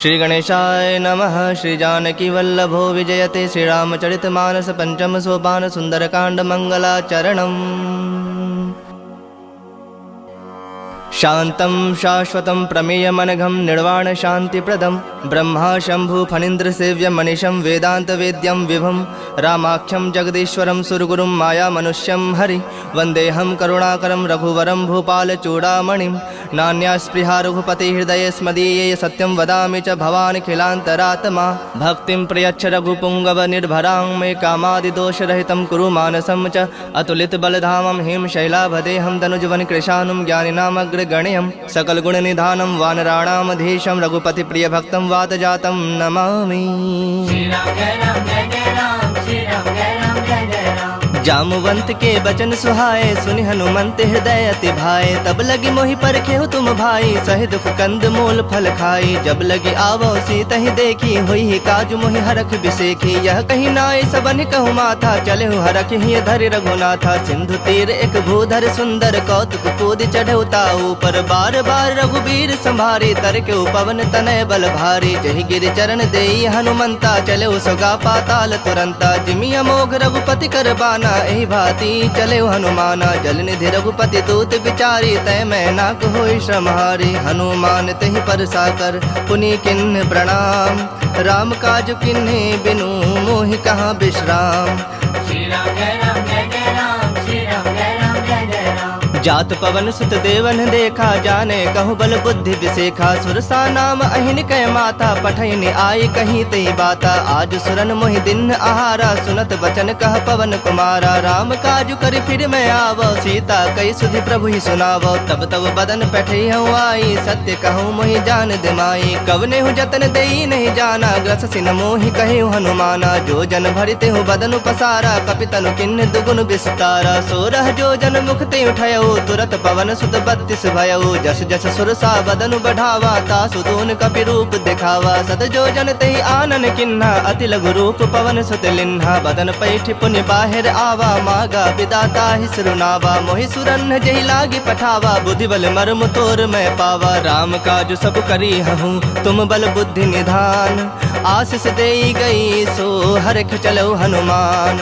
श्री गणेशाय नमः। श्री जानकी वल्लभो विजयते। श्रीरामचरितमानस पंचम सोपान सुंदरकांड मंगलाचरणम्। शान्तं शाश्वतं प्रमेयमनघं निर्वाण शान्तिप्रदं ब्रह्मा शंभु फणीन्द्र सेव्यं मनीषं वेदांत वेद्यं विभुं रामाख्यं जगदीश्वरं सुरगुरुं माया मनुष्यं हरि वन्देऽहं करुणाकरं रघुवरं भूपालचूडामणिं। नान्या स्पृहा रघुपति हृदये स्मदीये सत्यं वदामि च भवानिखिलान्तरात्मा। भक्तिं प्रयच्छ रघुपुङ्गव निर्भरां मे कामादिदोषरहितं कुरु मानसं च अतुलितबलधामं हिमशैलाभदेहं तनुजवन कृशानुं ज्ञानिनामग्रगण्यं सकलगुणनिधानं वानराणामधीशं रघुपतिप्रियभक्तं वातजातं नमामि। जामुवंत के बचन सुहाए सुनि हनुमंत हृदय अति भाए। तब लगी मोहि परखे हो तुम भाई सहि दुख कंद मूल फल खाई। जब लगी आवो सीत ही देखी हुई ही काजु मोहि हरख बिसेखी। यह कहीं नाय सबन कहु माथा चले हु हरख ही धरि रघुनाथा। सिंधु तीर एक भूधर सुंदर कौतुक कूद चढ़ऊ ताऊ पर बार बार रघुबीर संभारी। तर के पवन तनय बल भारी जहि गिर चरण देई हनुमंता। चले सोगा पाताल तुरंता जिमि अमोघ रघुपति कर बाना। एहि भांति चले हनुमाना जल निधि रघुपति दूत विचारी। तय मैं नाक होई श्रमहारी हनुमान तहि पर साकर पुनि किन्ह प्रणाम। राम काज किन्हे बिनु मोहि कहाँ विश्राम। श्री राम जय राम जय जय राम। श्री राम जय राम जय जय राम। जात पवन सुत देवन देखा जाने कहु बल बुद्धि विसेखा। सुरसा नाम अहिन कै माता पठैन आई कहीं तई बाता। आज सुरन मोहि दिन आहारा सुनत बचन कह पवन कुमारा। राम काजु कर फिर मैं आवो सीता कई सुधि प्रभु ही सुनावो। तब तब बदन पैठई हूँ आई सत्य कहूँ मोहि जान दिमाई। कवने हूँ जतन देई नहीं जाना ग्रस सिन मोहि कहे हनुमाना। जो जन भरिते हूँ बदन पसारा कपितनु किन्न दुगुन विस्तारा। सोरह जो जन मुख ते उठयो तुरत पवन सुत 32 भयऊ। जस जस सुरसा बदनु बढ़ावा तासु दून कपि रूप दिखावा। सत जो जन तेहि आनन किन्हा अति लघु रूप पवन सुत लिन्हा। बदन पैठ पुनि बाहिर आवा मागा विदाता ही सिरुनावा। मोहि सुरन जहि लागी पठावा बुद्धि बल मर्म तोर मैं पावा। राम काज सब करी हूँ तुम बल बुद्धि निधान। आशीष देई गई सो हरख चलो हनुमान।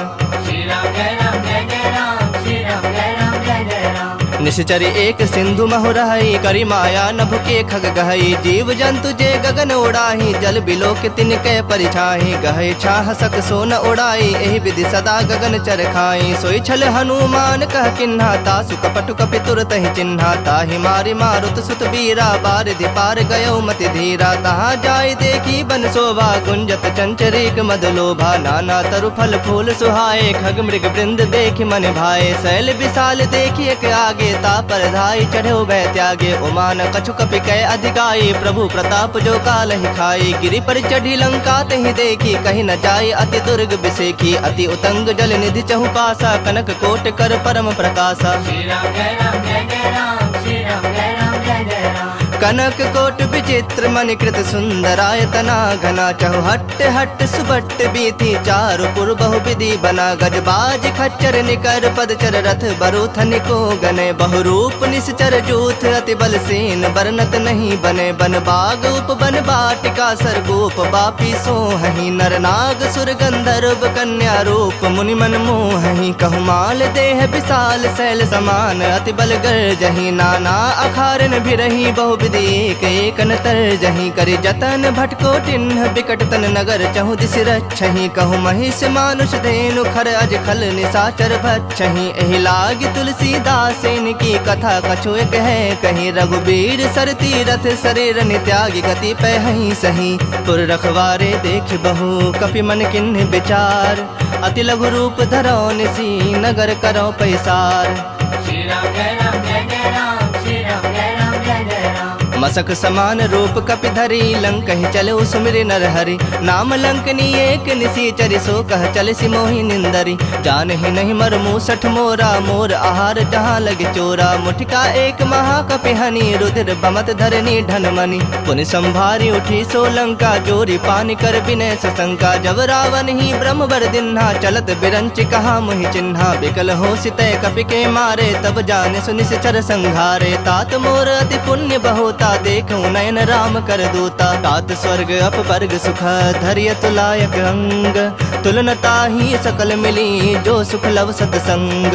श्री राम जय राम जय जय राम। श्री राम जय राम जय जय राम। निश्चरी एक सिंधु महु रही करी माया नभ के खग गहई। जीव जंतु जे गगन उड़ाही जल बिलोक तिनके परिछाही। गहे छाह सक सोन उड़ाई एहि विधि सदा गगन चर खाई। सोई छल हनुमान कह किन्हा तासु कपटु कपि तुरत ही चिन्हा। ताहि मारि मारुत सुत बीरा बारिधि पार गयो मति धीरा। तहाँ जाय देखी बन शोभा गुंजत चंचरीक मद लोभा। नाना तरु फल फूल सुहाए खग मृग वृंद देखि मन भाए। शैल विशाल देखी एक आगे तापर धाई चढ़ो भय त्यागे। उमान कछु कपि कै अधिकाई प्रभु प्रताप जो काल ही खाई। गिरि पर चढ़ी लंका तहि देखी कहीं न जाय अति दुर्ग बिसेखी। अति उतंग जल निधि चहु पासा कनक कोट कर परम प्रकाशा। श्री राम जय राम जय जय राम। श्री राम जय राम जय जय राम। कनक कोट विचित्र मणिकृत सुंदरायतना घना। चहु हट्ट हट्ट सुबट्ट बीथी चारु पुर बहु विधि बना। गजबाज खच्चर निकर पदचर रथ बरूथन को गने। बहुरूप निश्चर जूथ अति बल सेन बरनत नहीं बने। बन बाग उप बन बाटिका सरगोप बापी सोहहि। नर नाग सुर गंधर्व कन्या रूप मुनि मन मोहहि। कहु माल देह विशाल शैल समान अति बल गर्जहि। नाना अखारन भिरहि बहु एक एक नतर जहीं करि जतन भटको टिन्ह बिकट तन नगर चहु दिस रक्षहि। कहु महिष मानुष धेनु खर अज खल निशाचर भक्षहि। एहि लागी तुलसीदास की कथा कछु एक है कहीं। रघुबीर सर तीरथ शरीर नित्यागी गति पहहि सही। पुर रखवारे देख बहु कपि मन किन्ह विचार। अति लघु रूप धरो निसी नगर करो पैसार। श्री राम जय राम जय जय राम। श्री राम जय राम जय जय राम। मसक समान रूप कपि धरी लंक ही चले सुमिरि नर हरि। नाम लंकनी एक निसीचरि सो कह चले सि मोहि निंदरी। जान ही नहीं मर मूसठ मोरा मोर आहार जहाँ लगे चोरा। मुठिका एक महाकपि हनि रुधिर बमत धरनी ढनमनि। पुनि संभारी उठी सो लंका जोरी पानी कर विनय सशंका। जब रावण ही ब्रह्म वर दिन्हा चलत बिरंच कहा मोहि चिन्हा। बिकल हो सितय कपि के मारे तब जाने सुनिश्चर संघारे। तात मोर अति पुण्य बहुता होता, देखूं नयन राम कर दूता। तात स्वर्ग अपवर्ग सुख धैर्य तुलायक अंग, तुलनता ही सकल मिली जो सुख लव सतसंग।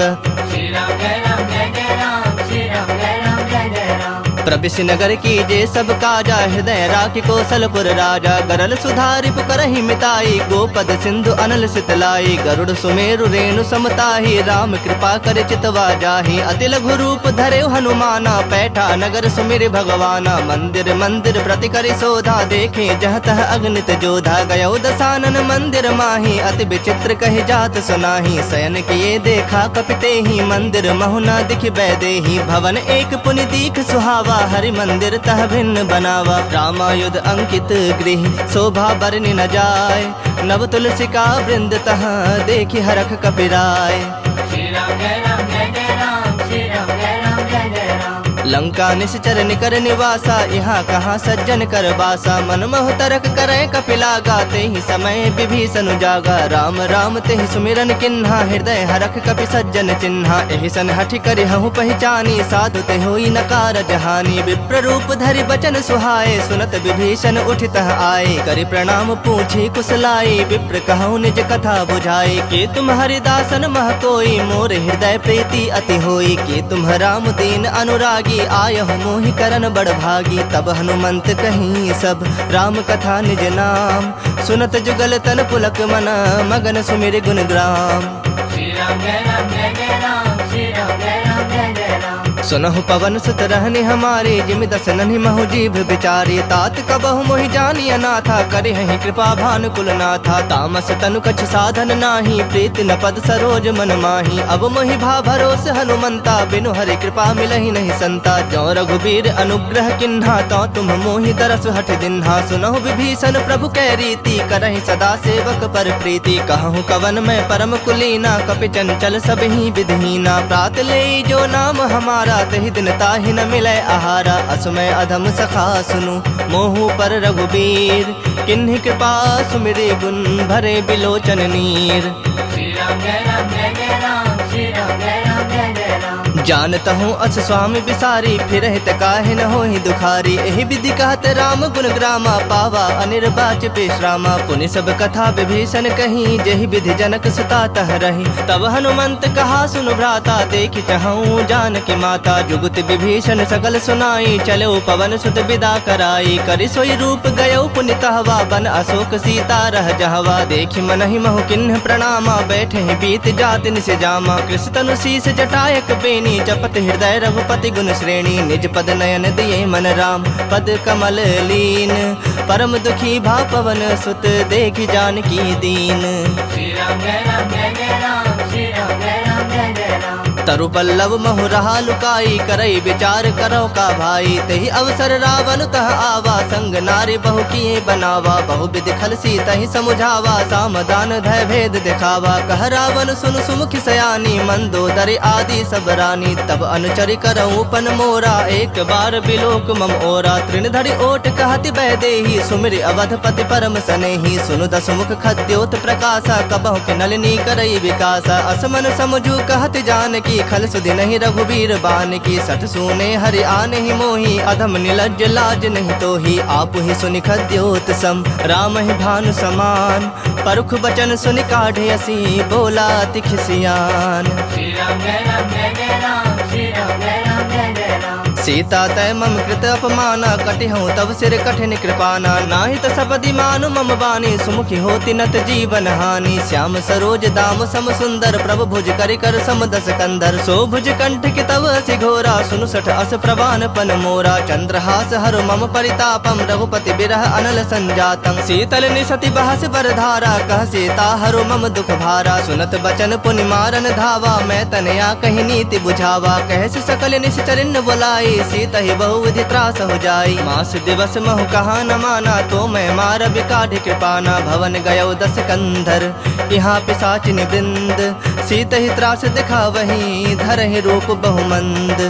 श्री राम जय राम जय जय राम, श्री राम जय राम जय जय राम। प्रबिश नगर की जे सब काजा, हृदय राखी कौशलपुर राजा। गरल सुधारि पुकरहि मिताई, गोपद सिंधु अनल सितलाई। गरुड़ सुमेरु रेणु समताही, राम कृपा कर चितवा जाही। अति लघु रूप धरे हनुमाना, पैठा नगर सुमिर भगवाना। मंदिर मंदिर प्रति करि शोधा, देखे जह तह अगणित जोधा। गयो दसानन मंदिर माही, अति विचित्र कहि जात सुनाही। शयन किए देखा कपिते ही, मंदिर महुना दिख बैदेही। भवन एक पुनि दीख सुहावा, हरि मंदिर तह भिन्न बनावा। रामायुध अंकित गृह, शोभा बरनि न जाय। नव तुलसी का वृंद तह, देखि हरख कपिराय। श्री राम जय राम जय जय राम, श्री राम जय राम जय जय राम। लंका निश्चर निकर निवासा, यहाँ कहाँ सज्जन कर बासा। मन मोह तरक करे कपिलागा, ते ही समय विभीषण जागा। राम राम ते ही सुमिरन किन्हा, हृदय हरख कपि सज्जन चिन्हा। एहि सन हठि करि हहु पहचानी, साधु ते होई न कारज हानि। विप्र रूप धरि बचन सुहाए, सुनत विभीषण उठितः आए। करि प्रणाम पूछी कुशलाई, विप्र कहूँ निज कथा बुझाई। के तुम हरिदासन मह कोई, मोर हृदय प्रीति अति होई। के तुम राम दीन अनुरागी, आयहु मोहि करन बड़ भागी। तब हनुमंत कहीं सब राम कथा निज नाम, सुनत जुगल तन पुलक मन, मगन सुमिर गुण ग्राम। श्री राम जय राम जय जय राम, श्री राम जय राम जय जय राम। सुनहु पवन सुत रहनि हमारे, जिमि दस नन्हि महु जीभ बिचारी। तात कबहु मोहि जानी अनाथा, करिहहि कृपा भानुकुल नाथा। तामस तनु कछ साधन नाही, प्रीति न पद सरोज मन माही। अब मोहि भा भरोस हनुमंता, बिनु हरि कृपा मिलहि नहीं संता। जो रघुबीर अनुग्रह किन्हा, तो तुम मोहि दरस हठ दिन्हा। सुनहु विभीषण प्रभु कै रीति, करहि सदा सेवक पर प्रीति। कहूँ कवन मैं परम कुलीना, कपि चंचल सब ही विधहीना। प्रात ले जो नाम हमारा, तहि दिन ताहि न मिलै आहारा। असमय अधम सखा सुनु, मोहु पर रघुबीर। किन्हि कृपा सुमिरे गुण, भरे बिलोचन नीर। श्री राम जय राम जय जय राम, श्री राम जय राम जय जय राम। जानत हूँ अस स्वामी बिसारी, फिर हित काहे न होहि दुखारी। एहि विधि कहत राम गुण ग्रामा, पावा अनिर्वाच विश्रामा। पुनि सब कथा विभीषण कही, जेहि विधि जनक सुता तह रही। तब हनुमंत कहा सुन भ्राता, देखि चहूँ जानकी माता। जुगुत विभीषण सकल सुनाई, चलो पवन सुत विदा कराई। करि सोई रूप गयो पुनि तहवा, बन अशोक सीता रह जहवा। देखि मनहि महु किन्ह प्रणामा, बैठे बीत जाति निस जामा। कृष्ण तनु शीस जटायक बेनी, जपत हृदय रघुपति गुण श्रेणी। निज पद नयन दिए मन राम, पद कमल लीन। परम दुखी भा पवन सुत, देखि जानकी दीन। श्री राम जय राम जय जय राम, श्री राम जय राम जय जय राम। तरु पल्लव महु रहा लुकाई, करई विचार करो का भाई। तेहि अवसर रावण तह आवा, संग नारी बहु किए बनावा। बहु विधि खल सीतहि समुझावा, सामदान धय भेद दिखावा। कह रावण सुन सुमुखि सयानी, मंदोदरी आदि सब रानी। तब अनुचरि करऊँ पन मोरा, एक बार बिलोक मम ओरा। तृण धरि ओट कहति बैदेही, सुमिर अवधपति परम सनेही। सुनु दस मुख खद्योत प्रकाशा, कबहु के नलिनी करई विकासा। असमन समझू कहत जानकी, खल सुधि नहीं रघुबीर बान की। सठ सूने हरि आने ही मोही, अधम निलज्ज लाज नहीं तो ही। आप ही सुनि खद्योत सम, राम ही भानु समान। परुख बचन सुनि काढ़े असी, बोला अति खिसियान। श्री राम जय राम जय जय राम, श्री राम जय राम जय जय राम। सीता तय मम कृत अपमाना, कटिहूँ तब सिर कठिन कृपाना। नाहि त सपदि मानु मम बानी, सुमुखी होति नत जीवन हानि। श्याम सरोज दाम सम सुंदर, प्रभु भुज करि कर सम दस कंधर। सो भुज कंठ के तव असि घोरा, सुनु सठ अस प्रवान पन मोरा। चंद्रहास हरु मम परितापम, रघुपति बिरह अनल संजातम। शीतल निसति बहस बरधारा, कह सीता हरु मम दुख भारा। सुनत बचन पुनि मारन धावा, मैं तनया कहि नीति बुझावा। कहस सकल निश्चरिन बुलाई, सीता ही बहु विधि त्रास हो जाई। मास दिवस महु कहा न माना, तो मैं मार बिकाढ़ कृपाना। भवन गयो दस कंधर, यहाँ पिशाचिनी वृंद। सीता ही त्रास दिखा वही, धरहि रूप बहुमंद।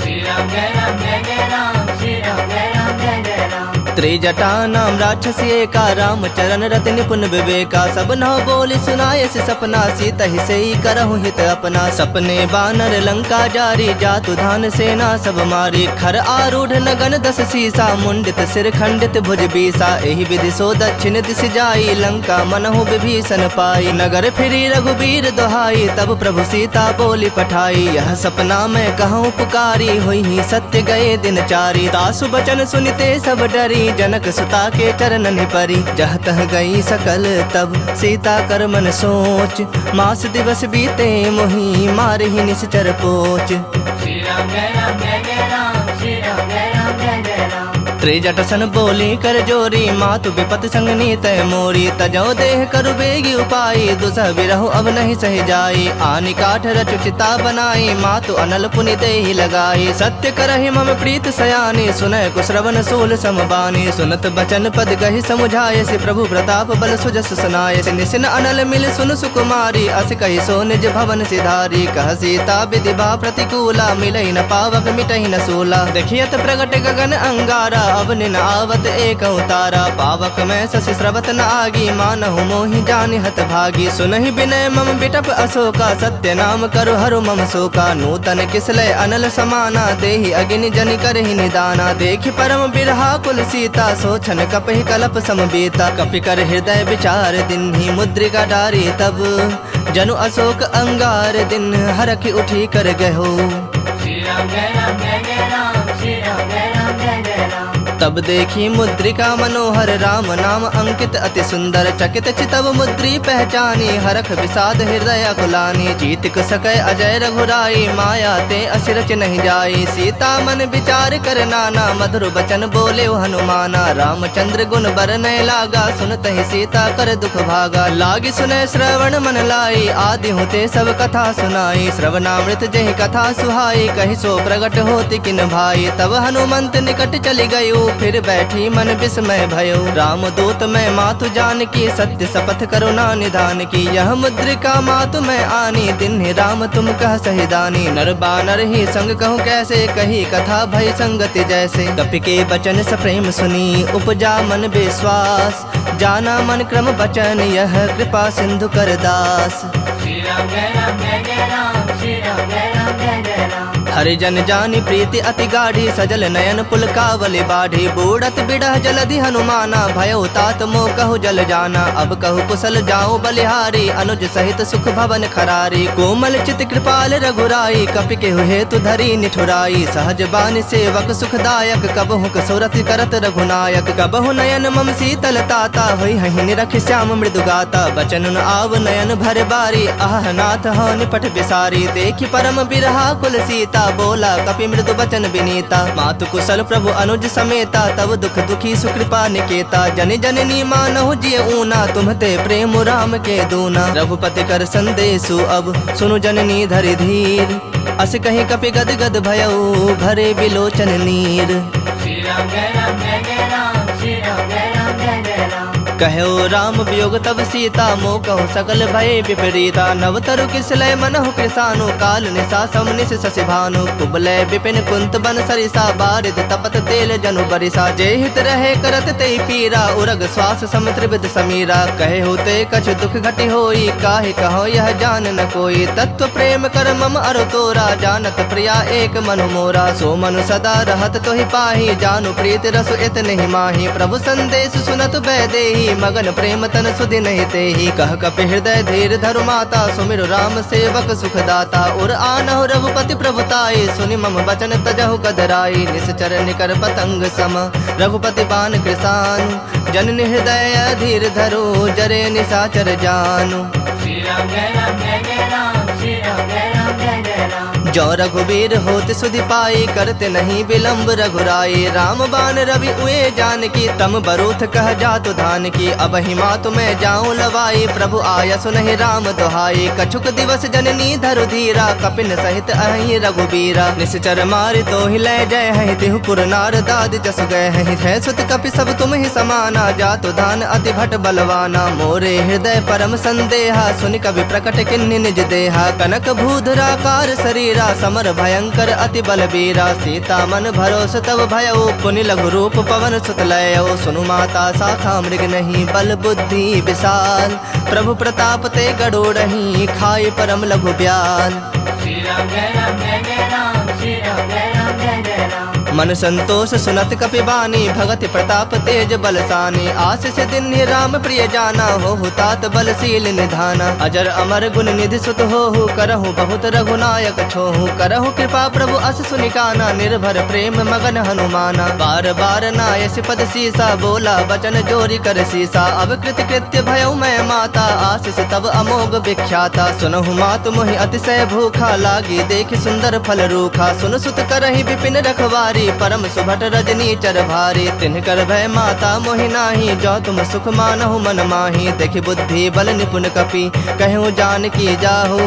श्री राम जय राम जय जय राम, श्री राम जय राम जय जय राम। त्रिजटा नाम राक्षसी एका, राम चरण रति निपुण विवेका। सब नौ बोली सुनाए से सपना, सीता ही से ही करहु हित अपना। सपने बानर लंका जारी, जातु धान सेना सब मारी। खर आरूढ़ नगन दस सीसा, मुंडित सिर खंडित भुज बीसा। एहि विधि सो दक्षिण दिश जाई, लंका मनहु विभीषण पाई। नगर फिरी रघुबीर दुहाई, तब प्रभु सीता बोली पठाई। यह सपना मैं कहूँ पुकारी, हुई ही सत्य गए दिन चारी। तासु बचन सुनिते सब डरी, जनक सुता के चरणन परी। जह तह गई सकल तब सीता कर मन सोच, मास दिवस बीते मोहि मारहि निश्चर पोच। श्री राम जय राम जय जय राम, श्री राम जय राम जय जय राम। त्रिजट सन बोली कर जोरी, मातु विपत संग नीत मोरी। तजो देह करु बेगी उपाई, दुसह विरहु अब नहीं सह जाई। आनि काठ रचु चिता बनाई, मातु अनल पुनि देहि लगाई। सत्य करहि मम प्रीत सयानी, सुनय कुश्रवण सूल समबानी। सुनत बचन पद कहि समुझाय, से प्रभु प्रताप बल सुजस सुनाय। निसिन अनल मिल सुन सुकुमारी, अस कहि सो निज भवन सिधारी। कह सीता विधि बा प्रतिकूला, मिलहि न पावक मिटहि न सूला। देखियत प्रगट गगन अंगारा, अब निन आवत एक उतारा। पावक में शशि स्रवत न आगी, मानहु मोहि जानि हत भागी। सुनहि विनय मम बिटप अशोका, सत्य नाम करु हरु मम शोका। नूतन किसलय अनल समाना, देहि अगिनि जनि करहि निदाना। देखि परम बिरहा कुल सीता, सोचन कपहि कलप समबीता। कपि कर हृदय विचार दिन्हि, मुद्रिका डारी तब जनु अशोक अंगार। दिन हरखि उठी कर गहो, श्री राम जय राम जय जय राम, श्री राम जय राम जय जय राम। तब देखी मुद्रिका मनोहर, राम नाम अंकित अति सुंदर। चकित चितव मुद्री पहचानी, हरख विषाद हृदय कुलानी। जीत सकै अजय रघुराई, माया ते असिरच नहीं जाई। सीता मन विचार कर नाना, मधुर बचन बोले हनुमाना। रामचंद्र गुण बरनय लागा, सुनत ही सीता कर दुख भागा। लागी सुनय श्रवण मन लाई, आदि होते सब कथा सुनाई। श्रवणामृत जहि कथा सुहाई, कहि सो प्रगट होति किन भाई। तब हनुमंत निकट चली गयो, फिर बैठी मन विस्मय भयो। राम दूत मैं मातु जान की, सत्य शपथ करुणा निधान की। यह मुद्रिका मातु मैं आनी, दिन ही राम तुम कह सहिदानी। नर बानर ही संग कहूँ कैसे, कही कथा भय संगति जैसे। कपि के बचन सप्रेम सुनी, उपजा मन विश्वास। जाना मन क्रम बचन, यह कृपा सिंधु कर दास। श्री राम जय राम जय जय राम, श्री राम जय राम जय जय राम। हरिजन जानी प्रीति अति गाढ़ी, सजल नयन पुल कावले बाढ़ी। बूढ़त बिड़ह जलधि हनुमाना, भयो तात मोह कहु जल जाना। अब कहु कुशल जाऊं बलिहारी, अनुज सहित सुख भवन खरारी। कोमल चित कृपाल रघुराई, कपि के हेतु धरी निठुराई। सहज बानि सेवक सुखदायक, कबहु कसुरति करत रघुनायक। कबहु नयन मम शीतल ताता, होई हहि निरखि श्याम मृदु गाता। बचन न आव नयन भर बारी, आह नाथ हो निपट बिसारी। देखि परम बिरहा कुल सीता, बोला कपि मृदु बचन विनीता। मातु कुशल प्रभु अनुज समेता, तब दुख दुखी सुकृपा निकेता। जन जननी मानहु जिय ऊना, तुम्हते प्रेम राम के दूना। रघुपति कर संदेशु अब, सुनु जननी धरि धीर। अस कहीं कपि गद गद भयउ, भरे बिलोचन नीर। श्री राम जय राम जय जय राम, श्री राम जय राम जय जय राम। कहो राम वियोग तब सीता, मोह कहु सकल भय विपरीता। नवतरु किसलय मनहु कृसानु, काल निशा समनिश शशि भानु। कुबलय विपिन कुंत बन सरिसा, बारिद तपत तेल जनु बरिसा। जे हित रहे करत ते पीरा, उरग श्वास सम त्रिविध समीरा। कहे होते कछ दुख घटि होई, काहे कहो यह जान न कोई। तत्व प्रेम कर मम अरु तोरा, जानत प्रिया एक मनु मोरा। सो मनु सदा रहत तोहि पाही, जानु प्रीत रसु इत नहीं माही। प्रभु संदेश सुनत बैदेही, मगन प्रेम तन सुधि नहीं तेहि। कह कपि हृदय धीर धरु माता, सुमिरु राम सेवक सुखदाता। उर आनहु रघुपति प्रभुताई, सुनि मम वचन तजहु कदराई। निश्चर निकर पतंग सम, रघुपति बान कृसानु। जननि हृदय धीर धरो, जरे निशाचर जानु। श्री राम जय राम जय जय राम, श्री राम जय राम जय जय राम। जो रघुबीर होत सुधि पाई, करते नहीं विलंब रघुराई। राम बान रवि उए जान की, तम बरूथ कह जातु धान की। अब ही मातु मैं जाऊं लवाई, प्रभु आया सुनहि राम दुहाई। कछुक दिवस जननी धरु धीरा, कपिन सहित अहि रघुबीरा। निश्चर मारि तो ही लय जय है, तिहु पुर नार दाद जस गए है। सुत कपि सब तुम ही समाना, जातु धान अति भट बलवाना। मोरे हृदय परम संदेहा, सुनि कवि प्रकट किन्नि निज देहा। कनक भूधराकार शरीरा, वीरा समर भयंकर अति बलबीरा सीता मन भरोस तब भयउ पुनि लघु रूप पवन सुत लयउ सुनु माता शाखा मृग नहीं बल बुद्धि विशाल प्रभु प्रताप ते गरुड़हि खाई परम लघु ब्याल श्री राम जय राम जय जय राम श्री राम जय राम जय जय राम मन संतोष सुनत कपि बानी भगति प्रताप तेज बलसानी आशीष दिन राम प्रिय जाना हो तात बलशील निधाना अजर अमर गुण निधि सुत हो करहु बहुत रघुनायक छोहु करहु कृपा प्रभु अस सुनिकाना निर्भर प्रेम मगन हनुमाना बार बार नायस पद सीसा बोला बचन जोरी कर सीसा अब कृत कृत्य भयउ मैं माता आशीष तब अमोघ विख्याता सुनहु मात मोहि अतिशय भूखा लागी देखि सुंदर फल रूखा सुन सुत करहि विपिन रखवारी परम सुभट रजनी चर भारी तिनकर भय माता मोहि नाही जो तुम सुख मानहु मन माही देखि बुद्धि बल निपुण कपि कहूँ जान की जाहु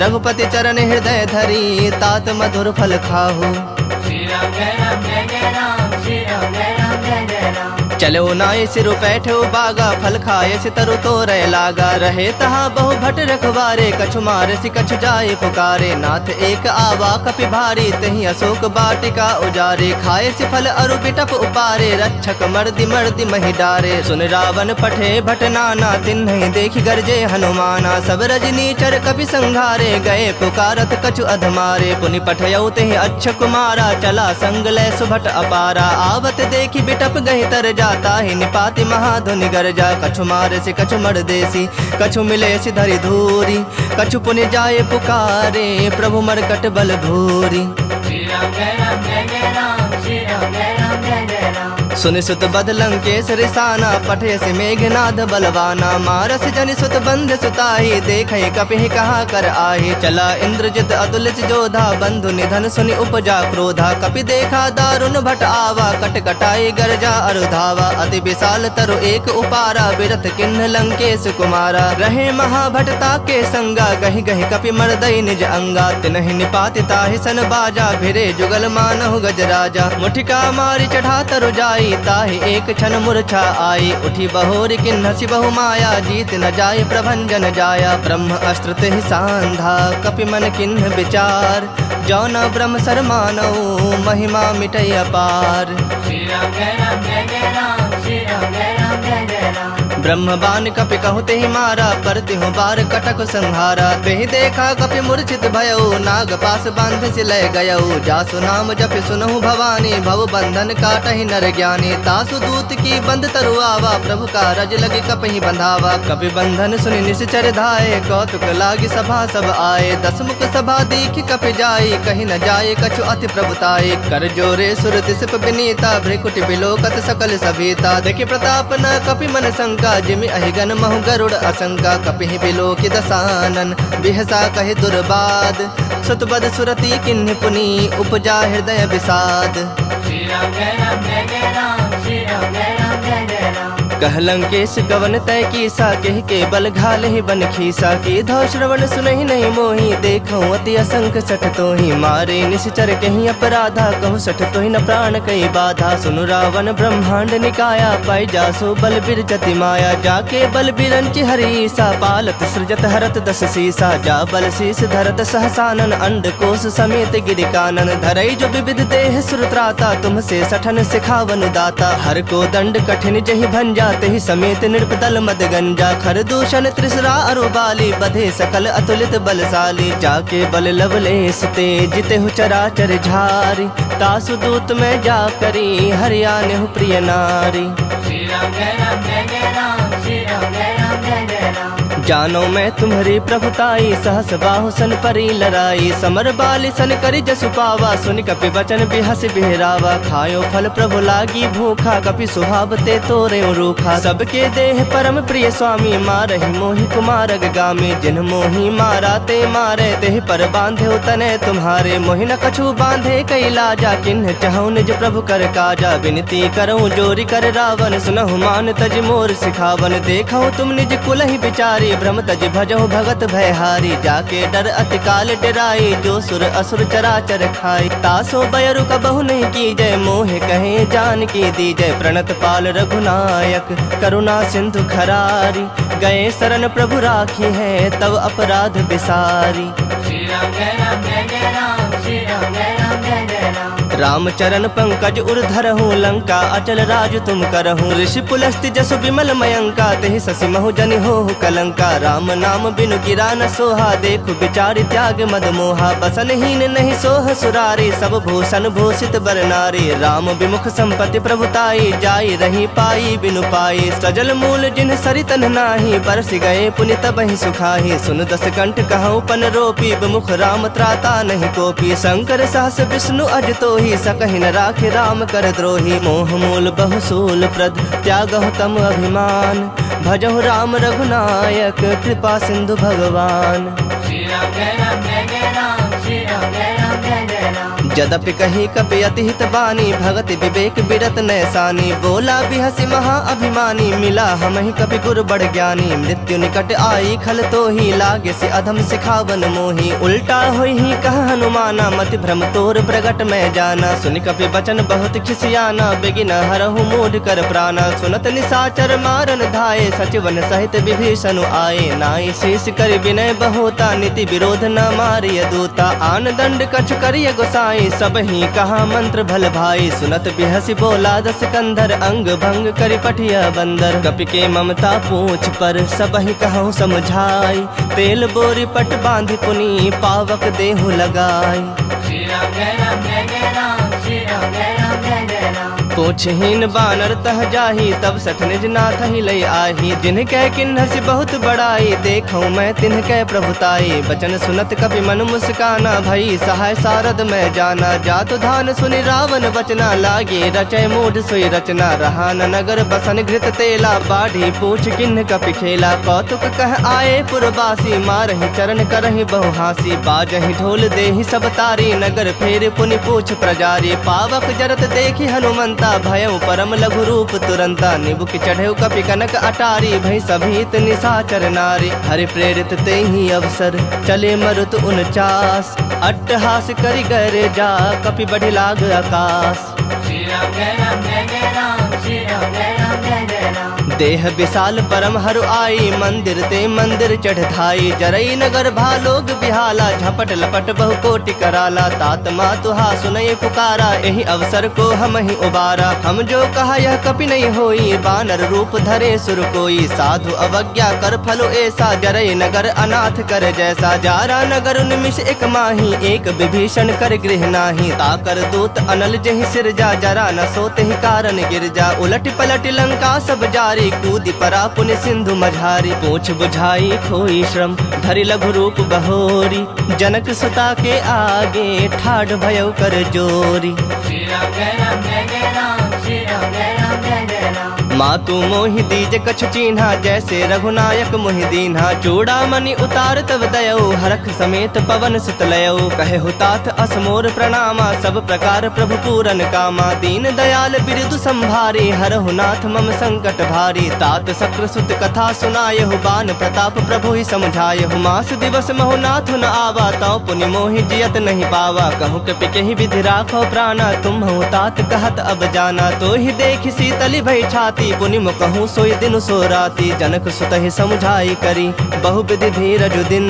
रघुपति चरण हृदय धरी तात मधुर फल खाहु श्री राम जय राम जय जय राम श्री राम जय राम जय जय राम चलो नाय सिरु बैठो बागा फल खाए सितरु तो रह लागा रहे तहा बहु भट रखवारे कछु मारे सि कछु जाए पुकारे नाथ एक आवा कपि भारी तही अशोक बाटिका उजारे खाए सि फल अरु बिटप उपारे रक्षक मर्दि मर्दि महि डारे सुन रावण पठे भट नाना तिन्हि देखि गरजे हनुमाना सब रजनी चर कपि संघारे गए पुकारत कछु अधमारे पुनि पठयउ तहि अच्छ कुमारा चला संग लय सुभट अपारा आवत देखि बिटप गहि तर जाता ही निपाति महाधुनि गरजा कछु मारे से कछु मर देसी कछु मिले सि धरि धूरी कछु पुनि जाए पुकारे प्रभु मरकट बल भूरी श्री राम जय राम जय जय राम श्री राम जय राम जय जय राम सुनि सुत बद लंकेश रिसाना पठे से मेघनाद बलवाना मारस जनि सुत बंध सुताही देखे कपि कहा कर आही चला इंद्रजित अतुलित जोधा बंधु निधन सुनि उपजा क्रोधा कपि देखा दारुण भट आवा कट कटाई गरजा अरुधावा अति विशाल तरु एक उपारा बिरथ किन्ह लंकेश कुमारा रहे महाभटता के संगा गहि गहि कपि मर्दई निज अंगा तिनहि निपाति ताहि सन बाजा भिरे जुगल मानहु गजराजा मुठिका मारी चढ़ा तरु जाई ताहि एक क्षण मूर्छा आई उठी बहोर किन्हसि बहु माया जीत न जाय प्रभंजन जाया ब्रह्म अस्त्र तेहि सांधा कपि मन किन्ह विचार जौ न ब्रह्म सर मानऊ महिमा मिटै अपार श्री राम जय राम जय जय राम श्री राम जय राम जय जय राम ब्रह्म बान कपि कहु तेहि मारा पर तिहु बार कटक संहारा तेहि देखा कपि मूर्छित भयउ नाग पास बांध सि लय गयउ जासु नाम जपि सुनहु भवानी भव बंधन काटहि नर ज्ञानी तासु दूत की बंद तरु आवा प्रभु का रज लगे कपहि बंधावा कपि बंधन सुनि निश्चर धाये कौतुक लागी सभा सब आए दसमुख सभा दीख कपि जाई कहीं न जाए कछु अति प्रभुताई कर जोरे सुर तिसप विनीता भ्रिकुटि बिलोकत सकल सभीता देखि प्रताप न कपि मन शंका जिमि अहिगन महु गरुड़ असंका कपिहि बिलोकि दसानन बिहसा कहि दुर्बाद सुतबद सुरति किन्हि पुनि उपजा हृदय विषाद श्री राम जय राम जय जय राम श्री राम जय राम जय जय राम कह लंकेश गवन तय कीसा कह के बल घाल ही बन खीसा की धौ श्रवण सुनहि नहीं मोही देखऊं अति असंख सठ तोहि मारे निश्चर कहीं अपराधा कहु सठ तोहि न प्राण कई बाधा सुनु रावण ब्रह्मांड निकाया पाई जासो बल बिर जति माया जाके बल बिरंचि हरीसा पालत सृजत हरत दस सीसा जा बल शीस धरत सहसानन अंड कोश समेत गिरिकानन धरई जो विविध देह सुरत्राता तुमसे सठन सिखावन दाता हर को दंड कठिन जहि भंजा तेहि समेत नृपदल मद गंजा खर दूषण त्रिसरा अरुबाली बधे सकल अतुलित बलशाली जाके बल लवलेस ते जितेहु चराचर झारी तासु दूत में जा करी हरियाणेहु प्रिय नारी श्री राम जय राम जय जय राम श्री राम जय राम जय जय राम जानो मैं तुम्हारी प्रभुताई सहस बाहु सन परी लड़ाई समर बाली सन करी जसु पावा सुन कपि बचन बिहस बिहरावा खायो फल प्रभु लागी भूखा कपि सुहाव ते तोरे रूखा सबके देह परम प्रिय स्वामी मारहि मोहि कुमार गामी जिन मोहि मारा ते मारे तेह पर बांधे तने तुम्हारे मोहि न कछु बांधे कई लाजा किन्ह चहु निज प्रभु कर काजा विनती करऊं जोरी कर रावण सुनहु मान तज मोर सिखावन देखो तुम निज कुल ही बिचारी भ्रम तज भजहु भगत भयहारी जाके डर अति काल डराई जो सुर असुर चराचर खाई तासो बयरु कबहु नहीं की जय मोह कहे जान की दी जय प्रणत पाल रघुनायक करुणा सिंधु खरारी गए शरण प्रभु राखी है तब अपराध बिसारी श्री राम जय राम जय जय राम श्री राम जय राम जय जय राम राम चरण पंकज उर्धरहु लंका अचल राज तुम करहु ऋषि पुलस्त्य जसु विमल मयंका तेहि ससि महु जनि होहु कलंका राम नाम बिनु गिरा न सोहा देखु विचारि त्याग मद मोहा बसन हीन नहीं सोह सुरारी सब भूषण भूषित बर नारी राम विमुख संपत्ति प्रभुताई जाई रही पाई बिनु पाई सजल मूल जिन सरितन नाही बरस गए पुनि तबहि सुखाही सुन दस कंठ कहूँ पन रोपी विमुख राम त्राता नहीं कोपी शंकर सहस विष्णु अज तोहि सकहि न राखे राम कर द्रोही मोह मूल बहुसूल प्रद त्यागहु तम अभिमान भजहु राम रघुनायक कृपा सिंधु भगवान श्री राम जय राम जय जय राम श्री राम जय राम जय जय राम जदपि कही कपि अति हित बानी भगति विवेक बिरत नैसानी बोला बिहसि महा अभिमानी मिला हमहि कपि गुर बड़ ज्ञानी मृत्यु निकट आई खल तो ही लागे से अधम सिखावन मोही उल्टा होई ही कह हनुमाना मति भ्रम तोर प्रगट में जाना सुनि कपि बचन बहुत खिसियाना बेगिन हरहु मूढ़ कर प्राणा सुनत निसाचर मारन धाये सचिवन सहित विभीषण आए नाई शीस कर विनय बहोता नीति विरोध न मारिय दूता आन दंड कछ करिय गोसाई सब ही कहा मंत्र भल भाई सुनत बिहसी बोला दस कंधर अंग भंग करि पठिया बंदर कपि के ममता पूछ पर सब ही कहूँ समझाई तेल बोरी पट बांध पुनी पावक देहु लगाई श्री राम जय राम जय जय राम श्री राम जय राम जय जय राम पूछहीन बानर तह जाही तब सठ निज नाथ ही लई आही जिनके किन्हसि बहुत बड़ाई देखूं मैं तिनके प्रभुताई बचन सुनत कपि मन मुस्काना भई सहाय सारद में जाना जातु धान सुनि रावण बचना लागे रचय मूढ़ सोई रचना रहा न नगर बसन घृत तेला बाढ़ी पूछ किन्न कपि खेला कौतुक कह आए पुरवासी मारहि चरण करहि बहु हासी बाजहि ढोल देहि सब तारी नगर फेर पुनि पूछ प्रजारी पावक जरत देखि हनुमंता भयउ परम लघु रूप तुरंता निबुक चढ़ेउ कपि कनक अटारी भई सभीत निशाचर नारी हरि प्रेरित तेहि अवसर चले मरुत 49 अट्टहास करि गर जा कपि बढ़ि लाग आकाश श्री राम जय राम जय जय राम श्री राम जय राम जय जय राम देह विशाल परम हरु आई मंदिर ते मंदिर चढ़ धाई जरई नगर भालोग बिहाला झपट लपट बहु कोटि कराला तात मातुहा सुनय पुकारा यही अवसर को हम ही उबारा हम जो कहा यह कपि नहीं होई बानर रूप धरे सुर कोई साधु अवज्ञा कर फलो ऐसा जरई नगर अनाथ कर जैसा जारा नगर निमिष एक माही एक विभीषण कर गृह नाही ताकर दूत अनल जहि सिर जा जरा न सोते ही कारण गिर जा उलट पलट लंका सब जारी कूदी परा पुनि सिंधु मझारी पूछ बुझाई खोई श्रम धरि लघु रूप बहोरी जनक सुता के आगे ठाढ़ भयउ कर जोरी श्री राम जय राम जय जय राम श्री राम जय राम जय जय राम मातु मोहि दीज कछु चीन्हा जैसे रघुनायक मोहि दीन्हा चूड़ामणि उतार तब दयऊ हरख समेत पवन सुत लयऊ कहे हुतात असमोर प्रणामा सब प्रकार प्रभु पूरन कामा दीन दयाल बिरदु संभारी हरहु नाथ मम संकट भारी तात शक्र सुत कथा सुनायहु बान प्रताप प्रभु ही समझायहु मास दिवस महु नाथ न आवा तौ पुनि मोहि जियत नहीं पावा कहूँ कपि केहि विधि राखो प्राणा तुम तात कहत अब जाना तो ही देखि शीतली भई छाती पुनि मुकहूँ सोई दिन सो राती जनक सुत ही समझाई करी बहु विधि धीरज दिन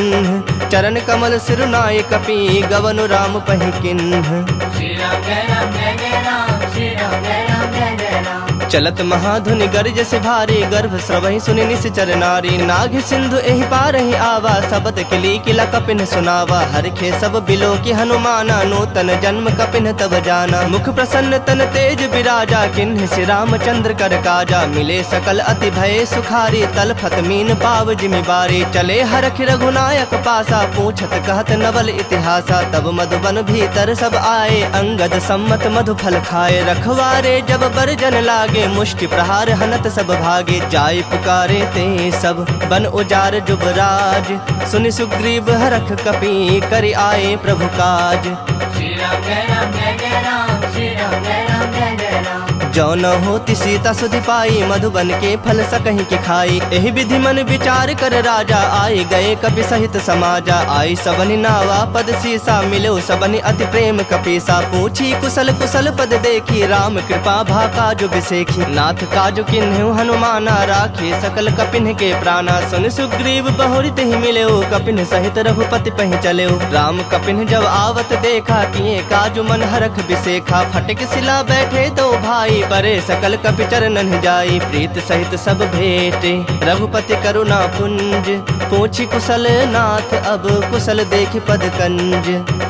चरण कमल सिरुनाय कपि गवनु राम पहि किन्ह श्री राम जय राम जय जय राम श्री राम जय राम जय जय राम चलत महाधुनि गर्ज से भारी गर्भ स्रवहि सुनि निश्चर नारी नाग सिंधु एहि पार ही आवा सबत किली किला कपिन सुनावा हरखे सब बिलो की हनुमाना नूतन जन्म कपिन तब जाना मुख प्रसन्न तन तेज विराजा किन्ह श्री रामचंद्र कर काजा मिले सकल अति भय सुखारी तलफत मीन पाव जिमि बारी चले हरख रघुनायक पासा पूछत कहत नवल इतिहासा तब मधुबन भीतर सब आए अंगद सम्मत मधु फल खाए रखवारे जब बरजन लागे मुष्टि प्रहार हनत सब भागे जाय पुकारे ते सब बन उजार जुबराज सुनि सुग्रीव हरख कपि करि आए प्रभु काज श्री राम जय राम जय जय राम श्री राम जय राम जय जय राम जो न होती सीता सुधि पाई, मधुबन के फल सकहीं के खाई। एहि विधि मन विचार कर राजा, आए गए कपि सहित समाजा। आई सबनि नावा पद सीसा, मिलो सबनि अति प्रेम कपीसा। पूछी कुशल कुशल पद देखी, राम कृपा भा काजु बिसेखी। नाथ काजु किन्हु हनुमाना, राखे सकल कपिन के प्राणा। सुन सुग्रीव बहुरित ही मिले, कपिन सहित रघुपति पहि चले। राम कपिन जब आवत देखा, किए काजु मन हरख बिसेखा। फटक सिला बैठे दो भाई, परे सकल कपि चरणन जाई। प्रीत सहित सब भेटे, रघुपति करुणा पुंज। पूछी कुशल नाथ, अब कुशल देखि पद कंज।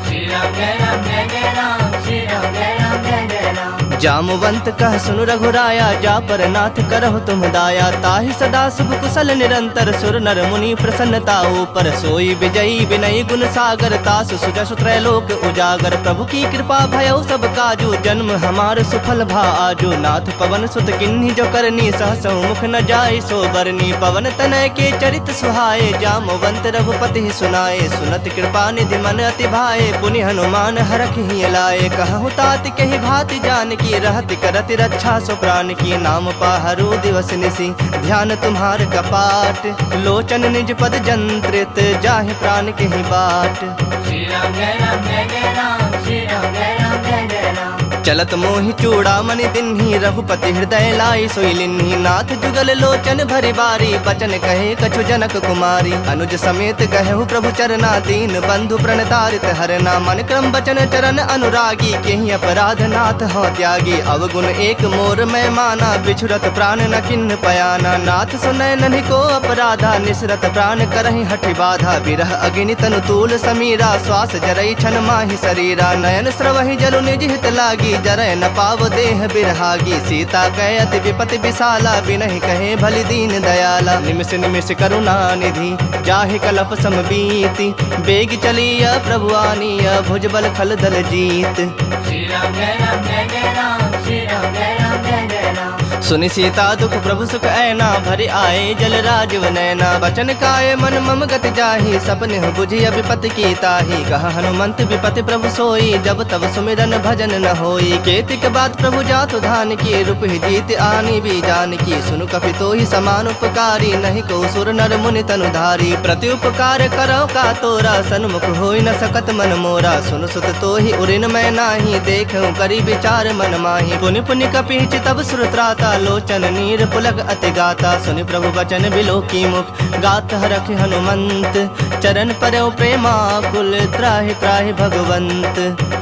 श्री राम जय राम जय जय राम, श्री राम जय राम जय जय राम। जामवंत कह सुनु रघुराया, जा पर नाथ करहु तुम दाया। ताहि सदा शुभ कुशल निरंतर, सुर नर मुनि प्रसन्नता ऊपर। सोई विजयी विनयी गुण सागर, तासु सुजसु त्रैलोक उजागर। प्रभु की कृपा भयउ सब काजू, जन्म हमार सुफल भा आजू। नाथ पवन सुत किन्ही जो करनी, सहसौ मुख न जाय सो बरनी। पवन तनय के चरित सुहाए, जामवंत रघुपति ही सुनाए। सुनत कृपा निधि मन अति भाए, पुनि हनुमान हरख ही लाए। कहु तात कहि भाति जानकी, रहत करत रक्षा सो प्राण की। नाम पाहरु दिवस निसी, ध्यान तुम्हार कपाट। लोचन निज पद जंत्रित, जाहि प्राण के ही बाट। श्री राम जय राम जय जय राम, श्री राम जय राम जय जय राम। चलत मोहि चूड़ामणि दिन्ही, रघुपति हृदय लाई सोई लिन्ही। नाथ जुगल लोचन भरी बारी, बचन कहे कछु जनक कुमारी। अनुज समेत कहु प्रभु चरना, दीन बंधु प्रणतारित हरना। मन क्रम बचन चरण अनुरागी, केहि अपराध नाथ हो त्यागी। अवगुण एक मोर मैं माना, बिछुरत प्राण न किन्ह पयाना। नाथ सुनय नन्हि को अपराधा, निसरत प्राण करहि हठि बाधा। बिरह अग्नि तनु तूल समीरा, श्वास जरई छन माहि शरीरा। नयन स्रवहि जलु निज हित लागी, जरय न पाव देह बिरहागी। सीता कहे अति विपति विशाला, बिनहि कहे भलि दीन दयाला। निमिष निमिष करुणा निधि, जाहि कलप सम बीति। बेग चलिया प्रभु आनिया, भुजबल खल दल जीत। श्री राम जय राम जय जय राम, श्री राम जय राम जय जय राम। सुनि सीता दुख प्रभु सुख ऐना, भरि आए जल राजीव नैना। बचन काय मन मम गति जाहि, सपने बुझि विपति की ताहि। कहा हनुमंत विपति प्रभु सोई, जब तब सुमिरन भजन न होई। केतिक बात प्रभु जातु धान की, रूप ही जीत आनी भी जान की। सुनु कपि तोहि समान उपकारी, नहीं को सुर नर मुनि तनु धारी। प्रति उपकार करो का तोरा, सन्मुख होई न सकत मन मोरा। सुनु सुत तोहि उरिन मैं नाही, देखूं करी विचार मन माही। पुनि पुनि कपि चितब सुर त्राता, लोचन नीर पुलक अति गाता। सुनि प्रभु बचन बिलोकी मुख, गात हरख हनुमंत। चरण परौ प्रेमाकुल, त्राहि त्राहि भगवंत।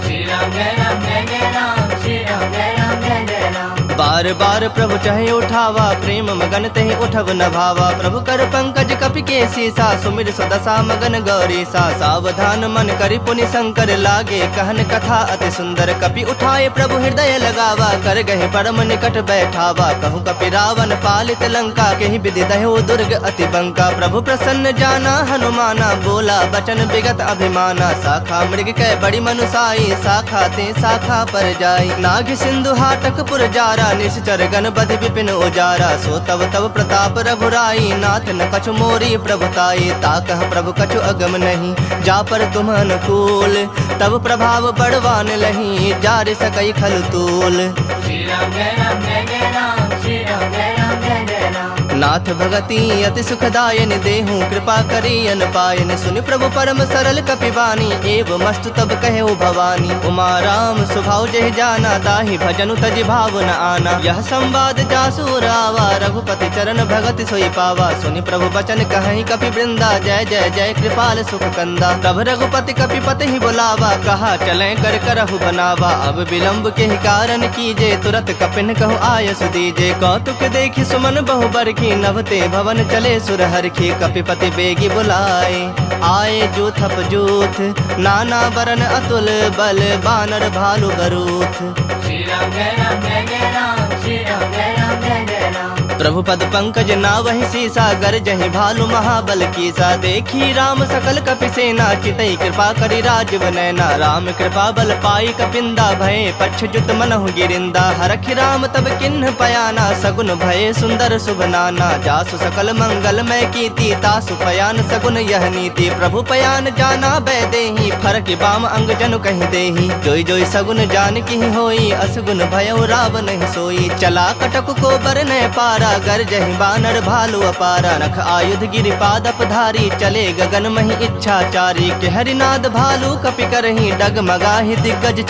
श्री राम जय राम जय जय राम, श्री राम जय राम जय जय राम। बार बार प्रभु चाहे उठावा, प्रेम मगन तहि उठब न भावा। प्रभु कर पंकज कपि के सीसा, सुमिर सुदशा मगन गौरीसा। सावधान मन करि पुनि शंकर, लागे कहन कथा अति सुंदर। कपि उठाए प्रभु हृदय लगावा, कर गहे परम निकट बैठावा। कहु कपि रावण पालित लंका, केहि विधि दह्यो दुर्ग अति बंका। प्रभु प्रसन्न जाना हनुमाना, बोला बचन विगत अभिमाना। शाखा मृग कै बड़ी मनुसाई, शाखा ते शाखा पर जाई। नाग सिंधु हाटक पुर जारा, निश्चर गण बधि विपिन उजारा। सो तब तब प्रताप रघुराई, नाथ न कछु मोरी प्रभुताई। ताकह प्रभु कछु अगम नहीं, जा पर तुम अनुकूल। तब प्रभाव बड़वान लही, जार सकई खल तूल। श्री राम जय राम जय जय राम, श्री राम जय राम जय जय राम। नाथ भगति अति सुखदायन, देहूँ कृपा करी अन पायन। सुनि प्रभु परम सरल कपिवानी, एव मस्तु तब कहे भवानी। उमा राम स्वभाव जहि जाना, ताहि भजनु तजि भाव न आना। यह संवाद जासु रावा, रघुपति चरण भगति सोई पावा। सुनि प्रभु बचन कहि कपि वृंदा, जय जय जय कृपाल सुख कंदा। तब रघुपति कपिपति ही बुलावा, कहा चलें कर करहु बनावा। अब विलंब के ही कारण कीजे, तुरत कपिन कहु आयस दीजे। कौतुक देखि सुमन बहु बरखी, नभते भवन चले सुर हरखी। कपिपति बेगी बुलाए, आए जूथप जूथ। नाना बरन अतुल बल, बानर भालु बरूथ। श्री राम जय राम जय जय राम, श्री राम जय राम जय जय राम। प्रभु पद पंकज नावहि सीसा गरजहि भालु महाबल कीसा। देखी राम सकल कपि सेना चितई कृपा करि राजव नैना। राम कृपा बल पाई कपिंदा भये पक्ष जुत मनहु गिरिंदा। हरखि राम तब किन्ह पयाना सगुन भये सुंदर शुभ नाना। जासु सकल मंगल मय कीर्ति तासु पयान सगुन यह नीति। प्रभु पयान जाना बैदेही फरक बाम अंग जनु कहि देही। जोई जोई सगुन जान की होई असगुन भयउ रावण नहीं सोई। चला कटक को बर न पारा गरजहि बानर भालु अपारा। नख आयुध गिरिपाद अपधारी चले गगन महि इच्छाचारी। के हरिनाद भालु कपि करहि डगमगाहि दिग्गज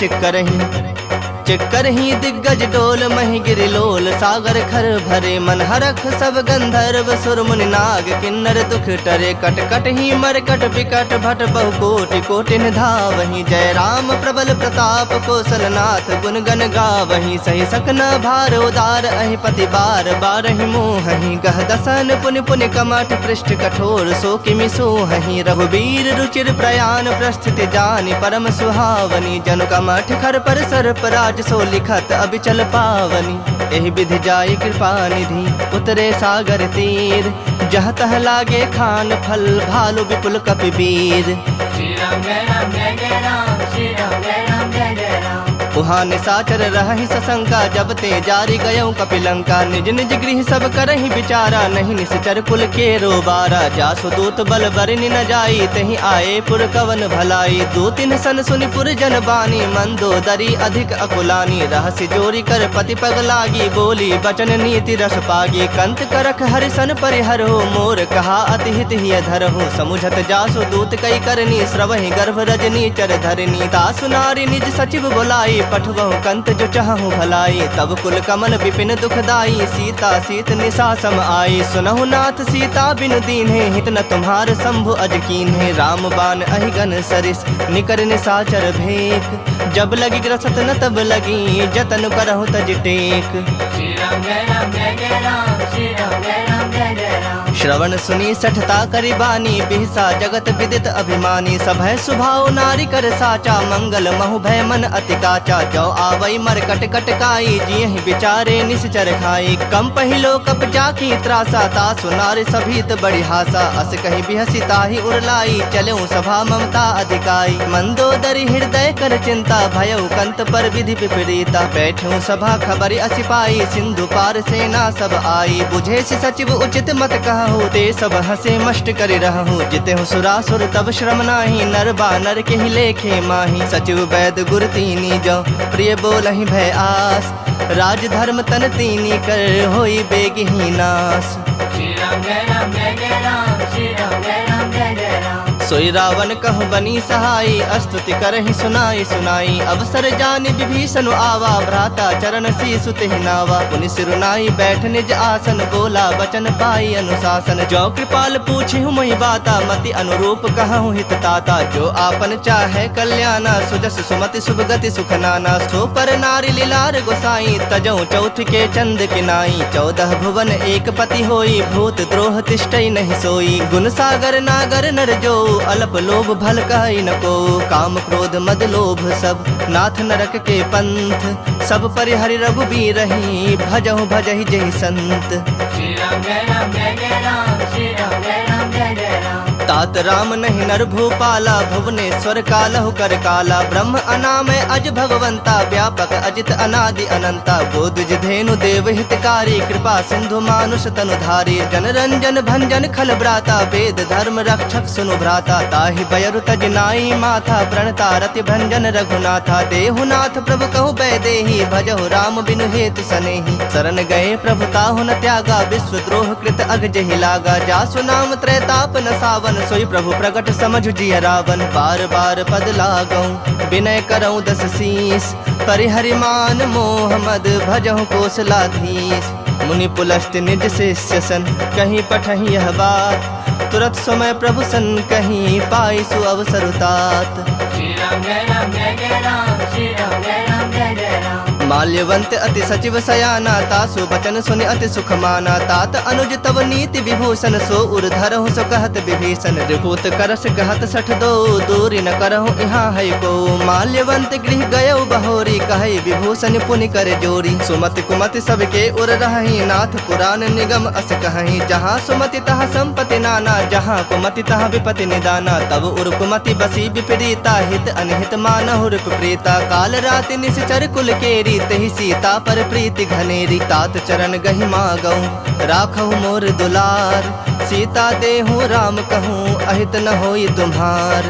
चिक्करहि दिग्गज डोल महि गिरिलोल। सागर खर भरे मन हरख सब गंधर्व सुर मुनि नाग किन्नर दुख टरे। कट कट ही मरकट बिकट भट बहु कोटि कोटि धावहि। जय राम प्रबल प्रताप कौशलनाथ गुण गण गावहि। सही सकन भार उदार अहि पति बार बारहि मोहहि। गह दसन पुनि पुनि कमठ पृष्ठ कठोर सो किमि सोहहि। रघुबीर रुचिर प्रयाण प्रस्थिति जानि परम सुहावनी। जनु कमठ खर पर सर्प राज सो लिखत अबिचल पावनी। एहि विधि जाई कृपा निधि उतरे सागर तीर। जह तह लागे खान फल भालु विपुल कपि वीर। श्री राम जय राम जय जय राम। श्री राम जय राम जय जय राम। उहाँ निसाचर रहहि सशंका जब ते जारी गयऊ कपिलंका। निज निज गृह सब करहि विचारा नहीं निश्चर कुल के रोबारा। जासु दूत बल बरनि न जाई तहि आए पुर कवन भलाई। दो तीन सन सुनि पुर जन बानी मंदोदरी अधिक अकुलानी। रहस्य जोरी कर पति पग लागी बोली बचन नीति रस पागी। कंत करख हरिसन परिहरहु मोर कहा अति हित हिय धरहु। समुझत जासु दूत कई करनी श्रवहि गर्भ रजनी चर धरनी। तासु नारी निज सचिव बुलाई पठवहु कंत जो चाहु भलाई। तब कुल कमल विपिन दुखदाई सीता सीत निशा सम आई। सुनहु नाथ सीता बिनु दीन्हे हित न तुम्हार शंभु अज कीन्हे। राम बाण अहिगन सरिस निकर निशाचर भेक। जब लगी ग्रसत न तब लगी जतन करहु तज टेक। श्री राम जय राम जय जय राम। श्री राम जय राम जय जय राम। श्रवण सुनी सठता करि बानी बिहसा जगत विदित अभिमानी। सभय सुभाव नारी कर साचा मंगल महु भय मन अति काचा। जो आवई मर कट कट काई जियहि विचारे निश्चर खाई। कम पहिलो कप जाकी त्रासा तासु नारी सभीत बड़ी हासा। अस कहि बिहसी ताहि उरलाई चलऊ सभा ममता अधिकाई। मंदोदरी हृदय कर चिंता भयउ कंत पर विधि विपरीता। बैठऊ सभा खबरि असिपाई सिंधु पार सेना सब आई। बुझे सि सचिव उचित मत कहु ते सब हसे मष्ट करि रहु। जितेहु सुरासुर तब श्रम नाही नर बानर के ही लेखे माही। सचिव वैद गुर तीनी जो प्रिय बोलहि भय आस। राज धर्म तन तीनी कर होई बेगहि नास। श्री राम जय राम जय जय राम। श्री राम जय राम जय जय राम। सोई रावण कहु बनी सहाई स्तुति करहि सुनाई सुनाई। अवसर जानि विभीषण आवा भ्राता चरण शीसु तेहि नावा। पुनि सिरुनाई बैठ निज आसन बोला वचन पाई अनुशासन। जो कृपाल पूछिहु मोहि बाता मति अनुरूप कहु हित ताता। जो आपन चाहे कल्याणा सुजस सुमति शुभ गति सुख नाना। सो पर नारी लीलार गोसाई तजऊ चौथ के चंद किनाई। 14 भुवन एक पति होई भूत द्रोह तिष्ठई नहीं सोई। गुण सागर नागर नर जो अल्प लोभ भल कहि न को। काम क्रोध मद लोभ सब नाथ नरक के पंथ। सब परिहरि रघुबीर रही भजहु भजहि जहि संत। श्री राम जय राम जय जय राम। श्री राम जय राम जय जय राम। तात राम नहीं नर भूपाला भुवनेश्वर कालहु कर काला। ब्रह्म अनामय अज भगवंता व्यापक अजित अनादि अनंता। गोदुज धेनु देव हितकारी कृपा सिंधु मानुष तनुधारी। जन रंजन भंजन खल ब्राता वेद धर्म रक्षक सुनु भ्राता। ताहि बयरु तज नाई माथा प्रणता रति भंजन रघुनाथा। देहुनाथ प्रभु कहु बैदेही भजहु राम बिनु हेतु सनेही। शरण गए प्रभु ताहु न त्यागा विश्व द्रोह कृत अग जहि लागा। जासु नाम त्रैताप न सावन सोई प्रभु प्रगट समझ जिय रावण। बार बार पद लागऊं विनय करऊं 10 शीस। परिहरि मान मोह मद भजहु कौशलाधीश। मुनि पुलस्त निज शिष्य सन कहीं पठहि यह बात। तुरत समय प्रभु सन कहीं पाई सु अवसर तात। श्री राम जय राम जय जय राम। श्री राम जय राम जय जय राम। माल्यवंत अति सचिव सयाना तासु बचन सुनि अति सुख माना तात अनुज तव नीति विभूषण सो उर्धर हो सो कहत विभीषण रिपुत करस कहत सठ दो दूरी न करहु यहाँ है को माल्यवंत गृह गयो बहोरी कहे विभूषण पुनि कर जोरी सुमति कुमति सबके उर रही नाथ पुराण निगम अस कहीं जहाँ सुमति तहाँ संपत्ति नाना जहाँ कुमति तहाँ विपति निदाना तब उर कुमति बसी विपरीता हित अनहित मानहु रिप प्रीता काल राति निश्चर कुल केरी तहि सीता पर प्रीति घनेरी तात चरण गहि मागऊं राखहु मोर दुलार सीता देहु राम कहूँ अहित न होई तुम्हार।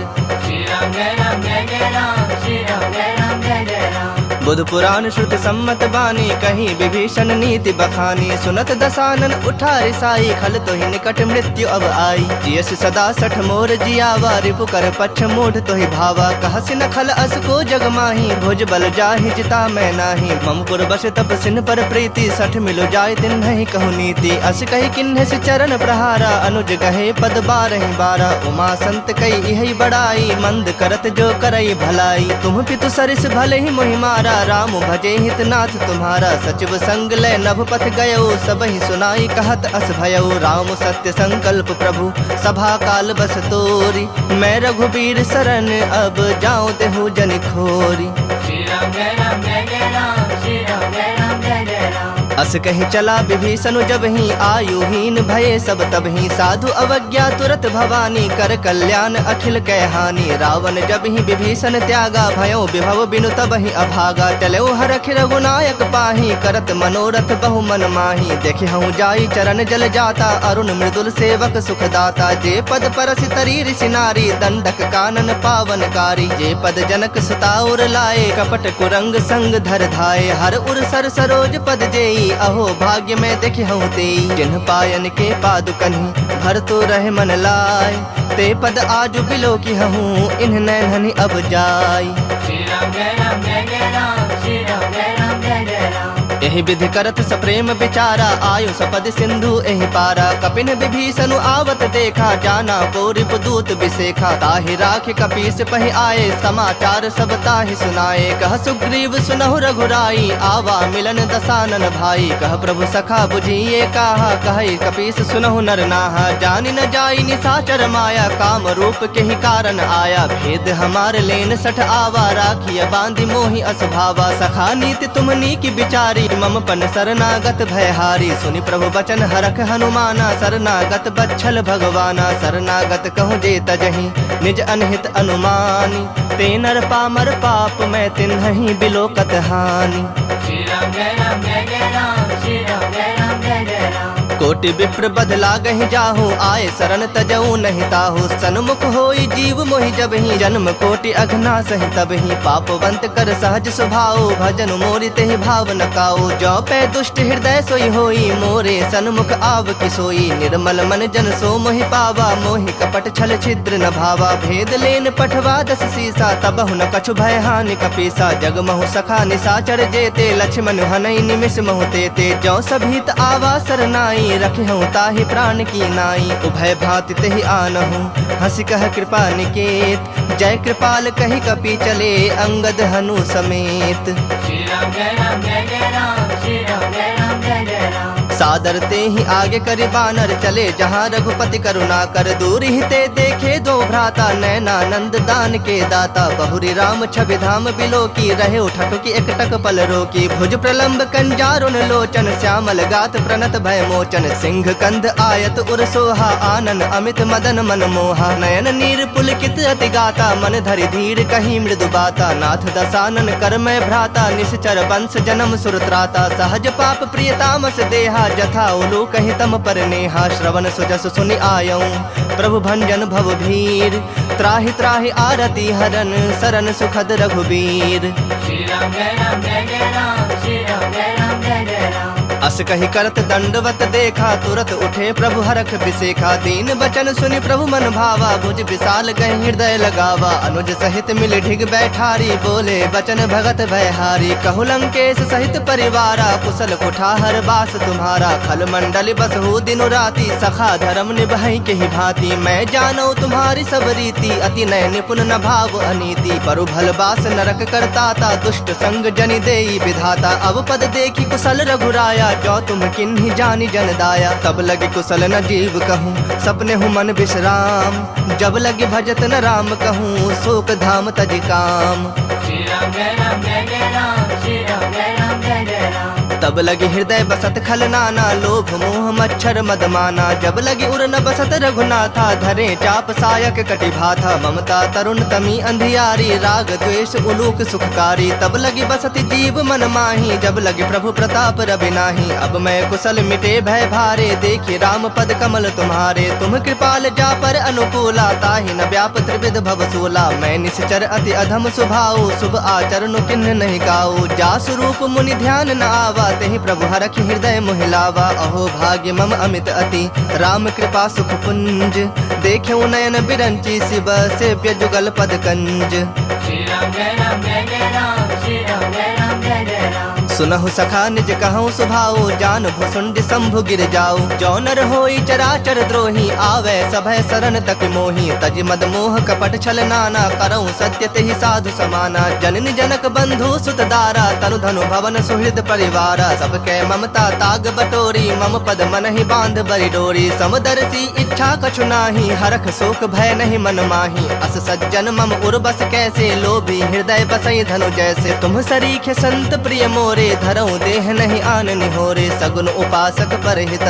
श्री राम जय राम जय जय राम श्री राम जय राम जय जय राम। बुध पुराण श्रुति सम्मत बानी कही विभीषण नीति बखानी सुनत दसानन उठा रिसाई खल तो ही निकट मृत्यु अब आई जियस सदा सठ मोर जियावा रिपु कर पक्ष मूढ़ तो ही भावा कहसि न खल अस को जग माही भुज बल जाहि जिता मैं नाही ममपुर बस तप सिन पर प्रीति सठ मिलो जाय दिन नहीं कहु नीति अस कही किन्ह से चरण प्रहारा अनुज गहे पद बारहि बारा उमा संत कई यही बड़ाई मंद करत जो करई भलाई तुम पितु सरिस भले ही मोहि मारा राम भजे हितनाथ तुम्हारा सचिव संग लय नभ पथ गयो सब ही सुनाई कहत अस भयो राम सत्य संकल्प प्रभु सभा काल बस तोरी मैं रघुबीर शरण अब जाऊं देहु जन खोरी। श्री राम जय राम जय जय राम श्री राम जय राम जय जय राम। अस कहीं चला विभीषण जब ही आयुहीन भये सब तब ही साधु अवज्ञा तुरत भवानी कर कल्याण अखिल कह हानि रावण जब ही विभीषण त्यागा भयो विभव बिनु तब ही अभागा चलो हरख रघुनायक पाही करत मनोरथ बहु मन माही देखे हूँ जाई चरण जल जाता अरुण मृदुल सेवक सुखदाता जे पद परसि तरी ऋषि नारी दंडक कानन पावनकारी जे पद जनक सुताउर लाए कपट कुरंग संग धर धाये हर उर सर सरोज पद जेई अहो भाग्य में देखे हूँ ते जिन्ह पायन के पादुकन्हि भर तो रहे मन लाय ते पद आजु बिलो की हूँ इन्ह नैनहनि अब जाय। श्री राम जय राम जय जय राम श्री राम जय राम जय जय राम। यही विधि करत सप्रेम विचारा आयु सपद सिंधु एहि पारा कपिन विभीषण आवत देखा जाना को रिपुदूत विसेखा ताहि राख कपीस पहि आए समाचार सब ताहि सुनाए कह सुग्रीव सुनहु रघुराई आवा मिलन दसानन भाई कह प्रभु सखा बुझिए कहा कहे कपीस सुनहु नर नाहा जानि न जाई निशाचर माया काम रूप के ही कारण आया भेद हमार लेन सठ आवा राखिय बांधि मोहि असभावा सखा नीति तुमनी की बिचारी मम पन शरणागत भयहारी सुनि प्रभु बचन हरख हनुमाना शरणागत बच्छल भगवाना शरणागत कहूँ जे तजहि निज अनहित अनुमानी ते नर पामर पाप मैं तिन्हि बिलोकत हानि। श्री राम जय राम जय जय राम श्री राम जय राम जय जय राम। कोटि विप्र बदला गहि जाहू आए शरण तजऊ नहीं ताहू सन्मुख होई जीव मोहि जब ही जन्म कोटि अघना सहि तब ही पापवंत कर सहज स्वभाव भजन मोरि तेहि भाव न काओ जो पै दुष्ट हृदय सोई होई मोरे सन्मुख आव कि सोई निर्मल मन जन सो मोहि पावा मोहि कपट छल छिद्र न भावा भेद लेन पठवा दस सीसा तबहु न कछु भय हानि कपीसा जग महु सखा निशाचर जेते लक्ष्मण हनई निमिष महु तेते जो सभीत आवा सरनाई रखे हूँ ताहि प्राण की नाई उभय भांति तेहि आनहूँ हंसी कह कृपा निकेत जय कृपाल कही कपि चले अंगद हनु समेत। श्री राम जय राम जय जय राम श्री राम जय राम जय जय राम। सादर ते ही आगे करि बानर चले जहाँ रघुपति करुणा कर दूर ही ते देखे दो भ्राता नैनानंद दान के दाता बहुरी राम छवि धाम बिलो की रहे उठक की एक टक पल रोकी भुज प्रलंब कंजारुन लोचन श्यामल गात प्रणत भय मोचन सिंह कंध आयत उर सोहा आनन अमित मदन मन मोहा नयन नीर पुलकित अति गाता मन धरि धीर कहीं मृदु बाता नाथ दसानन कर मैं भ्राता निश्चर वंश जन्म सुरत्राता सहज पाप प्रियतामस देहा जथा उलू कहि तम पर नेहा श्रवण सुजस सुनि आयऊं प्रभु भंजन भव भीर त्राहि त्राहि आरती हरन सरन सुखद रघुबीर। श्री राम जय राम जय जय राम श्री राम जय राम जय जय राम। अस कही करत दंडवत देखा, तुरत उठे प्रभु हरख बिसेखा। दीन बचन सुनि प्रभु मन भावा, भुज विशाल गहि हृदय लगावा। अनुज सहित मिल ढिग बैठारी, बोले बचन भगत भयहारी। कहु लंकेश सहित परिवारा, कुशल कुठार बास तुम्हारा। खल मंडल बसहु दिनु राति, सखा धर्म निभाई के ही भांति। मैं जानो तुम्हारी सब रीति, अति नय निपुण न भाव अनीति। परु भल बास नरक करताता, दुष्ट संग जनि देई विधाता। अब पद देखी कुशल रघुराया, जो तुम किन्ही जानी जन दाया। तब लगे कुशल न जीव कहूँ, सपने हूँ मन विश्राम। जब लगे भजत न राम कहूँ, शोक धाम तज काम। श्री राम जय राम जय जय राम, श्री राम जय राम जय जय राम। तब लगे हृदय बसत खल नाना, लोभ मोह मच्छर मद माना। जब लगे उर न बसत रघुनाथा, धरे चाप सायक कटि भाथा। ममता तरुण तमी अंधियारी, राग द्वेष उलूक सुखकारी। तब लगी बसत जीव मन माही, जब लगे प्रभु प्रताप रवि नाही। अब मैं कुशल मिटे भय भारे, देखि राम पद कमल तुम्हारे। तुम कृपाल जा पर अनुकूला, ताहि न व्याप त्रिविध भवसूला। मैं निश्चर अति अधम स्वभाव, शुभ आचरण किन्ह नहीं गाऊ। जा स्वरूप मुनि ध्यान न आवा, तेहि प्रभु हरखि हृदय मोहिलावा। अहो भाग्य मम अमित अति, राम कृपा सुख पुंज। देख्यौ नयन बिरंची, शिव सेव्य जुगल पद कंज। श्री राम जय राम जय जय राम, श्री राम जय राम जय जय राम। सुनहु सखा निज कहूँ सुभाओ, जान भुसुंड शंभु गिर जाओ। जो नर होई चराचर द्रोही, आवे सभय शरण तक मोही। तज मद मोह कपट छल नाना, करऊँ सत्य तेहि साधु समाना। जननी जनक बंधु सुत दारा, तनु धनु भवन सुहृद परिवारा। सबके ममता ताग बटोरी, मम पद मन ही बांध बरि डोरी। समदर्शी इच्छा कछु नाही, हरख शोक भय नहीं मन माही। अस सज्जन मम उर्बस कैसे, लोभी हृदय बसई धनु जैसे। तुम सरीखे संत प्रिय मोरे, धरऊँ देह नहीं आन निहोरे। सगुन उपासक परहित,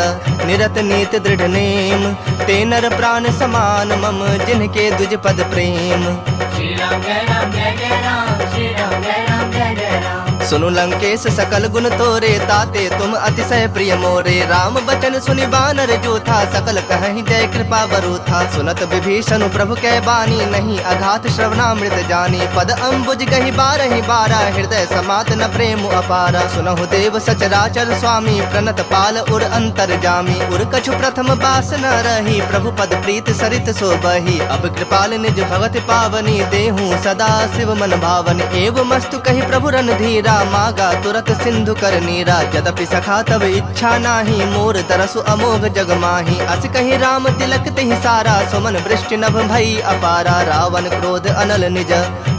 निरत नीत दृढ़ नेम। ते नर प्राण समान मम, जिनके दुज पद प्रेम। श्री राम जय राम जय जय राम, श्री राम जय राम जय जय राम। सुनु लंकेश सकल गुण तोरे, ताते तुम अतिशय प्रिय मोरे। राम बचन सुनि बानर जोथा, सकल कहि जय कृपा बरूथा। सुनत विभीषण प्रभु कै बानी, नहीं अघात श्रवणामृत जानी। पद अम्बुज गहि बारहि बारा, हृदय समात न प्रेम अपारा। सुनहु देव सचराचर स्वामी, प्रणत पाल उर अंतर जामी। उर कछु प्रथम बास न रही, प्रभु पद प्रीत सरित सोबही। अब कृपाल निज भगत पावनी, देहूँ सदा शिव मन भावनी। एव मस्तु कहि प्रभु रणधीरा, मागा तुरत सिंधु कर नीरा। यद्यपि सखा तब इच्छा नाही, मोर तरसु अमोघ जग माही। अस कहि राम तिलक तेहि सारा, सुमन वृष्टि नभ भई अपारा। रावण क्रोध अनल निज,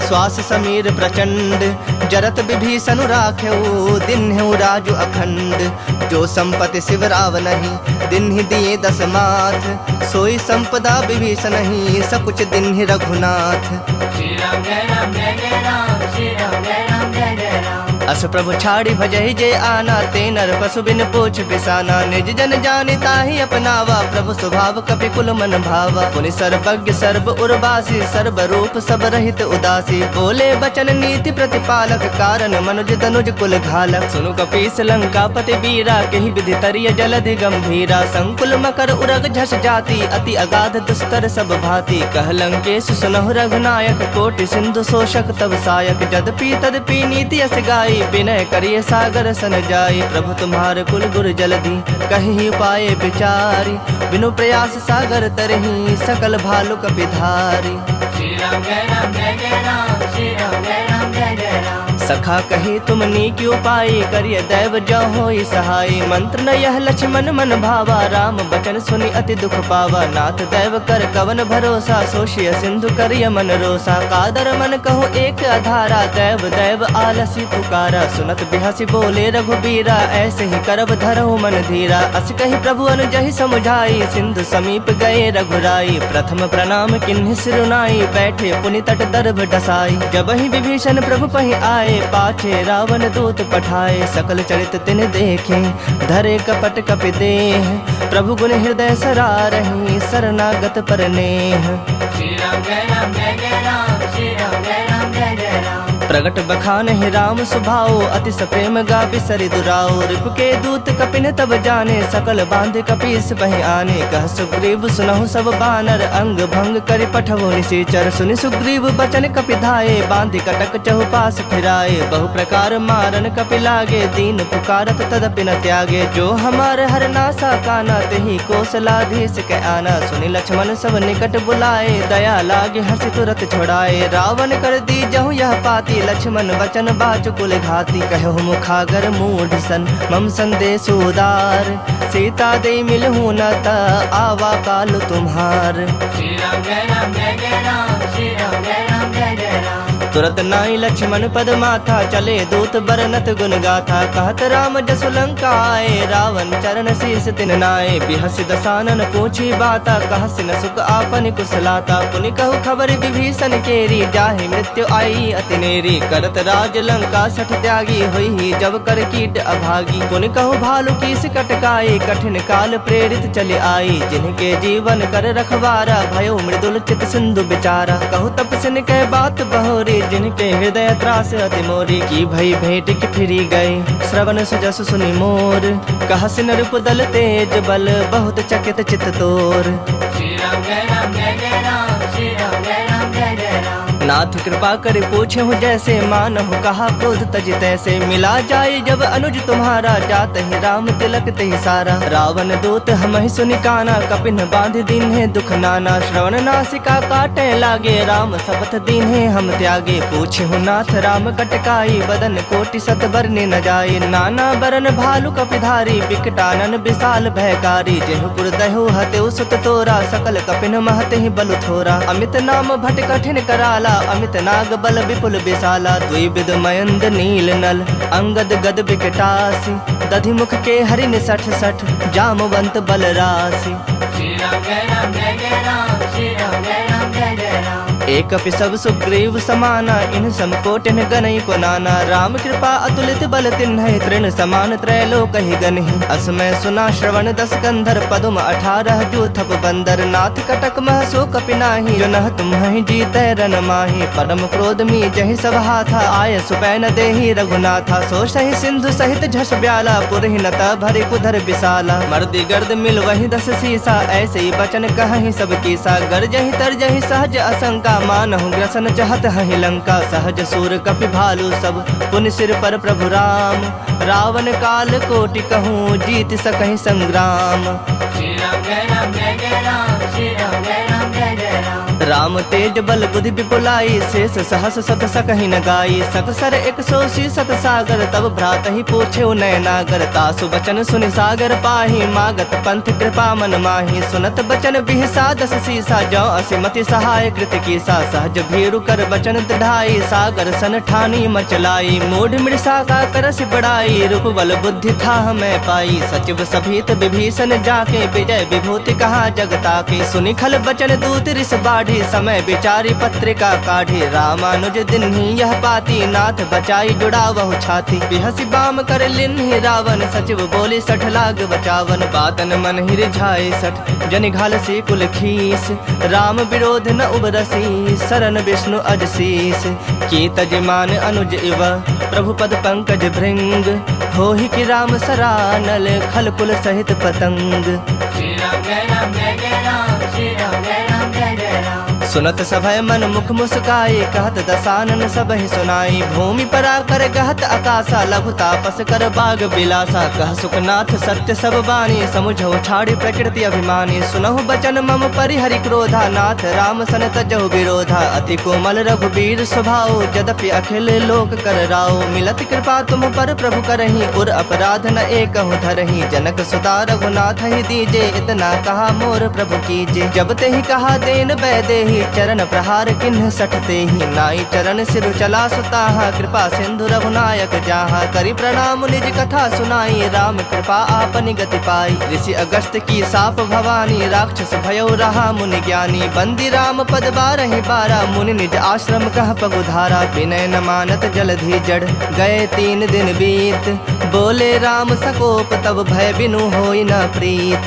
श्वास समीर प्रचंड। जरत विभीषण राख्यऊ, दिन्हु राजु अखंड। जो संपत्ति शिव राव नहीं, दिन्हि दिए दस माथ। सोई संपदा विभीषण ही, सकुच दिन्हि रघुनाथ। श्री राम जय राम जय जय राम, श्री राम जय राम जय जय राम। अस प्रभु छाड़ी भजहि जे आना, ते नर पशु बिन पूछ बिसाना। निज जन जानि ताहि अपनावा, प्रभु स्वभाव कपि कुल मन भावा। पुनि सर्वज्ञ सर्व उर्वासी, सर्व रूप सब रहित उदासी। बोले बचन नीति प्रतिपालक, कारण मनुज तनुज कुल घालक। सुनु कपीस लंकापति वीरा, केहि विधि तरिय जलधि गंभीरा। संकुल मकर उरग झस जाति, अति अगाध दुस्तर सब भांति। कह लंकेश सुनहु रघुनायक, कोटि सिंधु शोषक तब सायक। जदपि तदपि नीति अस गाई, विनय करिए सागर सन जाई। प्रभु तुम्हारे कुल गुर जलधि, कहि पाए विचारी। बिनु प्रयास सागर तरही, सकल भालु कपिधारी। श्री राम जय राम जय जय राम, श्री राम जय राम जय जय राम। सखा कही तुम नीक उपाय, करिय दैव जो होई सहाय। मंत्र न यह लक्ष्मण मन भावा, राम बचन सुनि अति दुख पावा। नाथ दैव कर कवन भरोसा, सोशिय सिंधु करिय मन रोसा। कादर मन कहो एक अधारा, दैव दैव आलसी पुकारा। सुनत बिहसी बोले रघुबीरा, ऐसे ही करब धरहु मन धीरा। अस कही प्रभु अनुजहि समुझाई, सिंधु समीप गए रघुराई। प्रथम प्रणाम किन्हि सिरुनाई, बैठे पुनि तट दर्भ डसाई। जब ही विभीषण प्रभु पहि आए, पाछे रावण दूत पठाए। सकल चरित तिन देखे, धरे कपट कपि देह। प्रभु गुण हृदय सरारहि, शरणागत पर नेह। श्री राम जय राम जय जय राम, श्री राम जय राम जय जय राम। प्रगट बखान है राम सुभाओ, अति प्रेम गा बिसरि दुराओ। रिपु के दूत कपिन तब जाने, सकल बांध कपीस बहि आने। कह सुग्रीव सुनहु सब बानर, अंग भंग करि पठवो निशाचर। सुनि सुग्रीव बचन कपि धाये, बांधि कटक चहुपास फिराए। बहु प्रकार मारन कपि लागे, दीन पुकारत तदपि न त्यागे। जो हमार हर नासा काना, तेहि कौशलाधीश के आना। सुनि लक्ष्मण सब निकट बुलाए, दया लागे हंसी तुरत छोड़ाए। रावण कर दी जहु यह पाती, लक्ष्मण वचन बाचुकुल घाती। कहु मुखागर मूढ़ सन, मम संदेश उदार। सीता दे मिलहु न त, आवा काल तुम्हार। श्री राम जय राम जय जय राम, श्री राम जय राम जय जय राम। तुरत नाई लक्ष्मण पद माथा, चले दूत बरनत गुण गाथा। कहत राम जसु लंका आए, रावण चरण शीस तिन नाए। बिहसि दसानन पूछी बाता, कहसि न सुख आपन कुशलाता। पुनि कहु खबर विभीषण केरी, जाहि मृत्यु आई अति नेरी। करत राज लंका सठ त्यागी, होई जब कर कीट अभागी। पुनि कहु भालु कीस कटकाई, कठिन काल प्रेरित चले आई। जिनके जीवन कर रखवारा, भयो मृदुल चित सिंधु बिचारा। कहु तपस्विन कह बात बहोरी, जिनके हृदय त्रास अति मोरी। की भई भेंट की फिरी गए, श्रवण सुजस सुनि मोर। कहसि नृप दल तेज बल, बहुत चकित चित तोर। श्री राम जय राम जय जय राम, श्री राम जय राम जय जय राम। नाथ कृपा कर पूछे हूँ जैसे, मानहु कहा क्रोध तज तैसे। मिला जाए जब अनुज तुम्हारा, जात ही राम तिलक तेहि सारा। रावण दूत हमहि सुनि काना, कपिन बांध दीन्हे दुख नाना। श्रवण नासिका काटे लागे, राम शपथ दीन्हे हम त्यागे। पूछे हूँ नाथ राम कटकाई, बदन कोटि सत बरने न जाए। नाना बरन भालु कपिधारी, बिकटानन विशाल भयकारी। जेहु पुर दहु हतेउ सुत तोरा, सकल कपिन महते ही बलु थोरा। अमित नाम भट कठिन कराला, अमित नाग बल विपुल विशाला। द्विविध मयंद नील नल, अंगद गद विकटासी। दधि मुख के हरिन सठ सठ, जामवंत बल राशि। श्री राम जय राम जय जय राम, श्री राम जय राम जय जय राम। एक सब सुग्रीव समाना, इन समकोटिन गनई को नाना। राम कृपा अतुलित बल तिन्ह, तृण समान त्रैलोक ही गनहि। असमय सुना श्रवण दस कंधर, पदुम 18 जो थप बंदर। नाथ कटक मह सो कपि नाहि, जो नह तुम्हि जीतै रन माहि। परम क्रोध मी जहि सब हाथा, आय सुपैन देहि रघुनाथा। सो सहि सिंधु सहित झस ब्याला, पुरहि नत भरि कुधर विशाला। मर्दि गर्द मिल वहि 10 सीसा, ऐसे ही बचन कहहि सब कीसा। गरजहि तरजहि सहज असंका, मानहु ग्रसन चाहत हहि लंका। सहज सूर कपि भालु सब, पुनि सिर पर प्रभु राम। रावण काल कोटि कहूँ, जीत सकहि संग्राम। श्री राम जय राम जय जय राम, श्री राम जय राम जय जय राम। राम तेज बल बुद्धि विपुलाई, शेष सहस सत सकहि न गाई। सकसर 180 सत सागर, तब भ्रात ही पूछे नय नागर। तासु बचन सुनि सागर पाही, मागत पंथ कृपा मन माही। सुनत बचन बिहसा 10 सीसा, जौ असिमति सहाय कृत कीसा। सहज भीरु कर बचन दृढ़ाई, सागर सन ठानी मचलाई। मूढ़ मृषा का करस बड़ाई, रूप बल बुद्धि था मैं पाई। सचिव सभीत विभीषण जाके, विजय विभूति कहा जगता के। सुनि खल बचन दूत रिस बाढ़ी, समय विचारी पत्रिका काढ़ी। रामानुज दिन्हि यह पाती, नाथ बचाई जुड़ावहु छाती। बिहसि बाम कर लिन्हि रावण, सचिव बोली 60 लाग बचावन। बातन मन ही रिझाए 60, जनि घाल सी कुल खीस। राम विरोध न उबरसी, शरण विष्णु अजशीस। की तजमान अनुज इव, प्रभु पद पंकज भृंग। होहि कि राम सरानल, खल कुल सहित पतंग। श्री राम जय राम जय जय राम, श्री राम जय राम जय जय राम। सुनत सभय मन मुख मुस्काई, कहत दसानन सब ही सुनाई। भूमि परा कर गहत आकाशा, लघु तापस कर बाग बिलासा। कह सुखनाथ सत्य सब बानी, समुझो छाड़ी प्रकृति अभिमानी। सुनहु बचन मम परिहरि क्रोधा, नाथ राम सन तजहु विरोधा। अति कोमल रघुबीर स्वभाव, यद्यपि अखिल लोक कर राव। मिलत कृपा तुम पर प्रभु करही, उर अपराध न एकहु धरही। जनक सुता रघुनाथ ही दीजे, इतना कहा मोर प्रभु कीजे। जब ते ही कहा देन बैदेही, चरण प्रहार किन्ह सठते ही। नाई चरण सिर चला सुताहा, कृपा सिंधु रघुनायक जाहा। करि प्रणाम निज कथा सुनाई, राम कृपा आपनि गति पाई। ऋषि अगस्त की साप भवानी, राक्षस भयो रहा मुनि ज्ञानी। बंदी राम पद 12 बारा, मुनि निज आश्रम कह पगुधारा। विनय न मानत जलधि जड़, गए 3 दिन बीत। बोले राम सकोप, तब भय बिनु होई न प्रीत।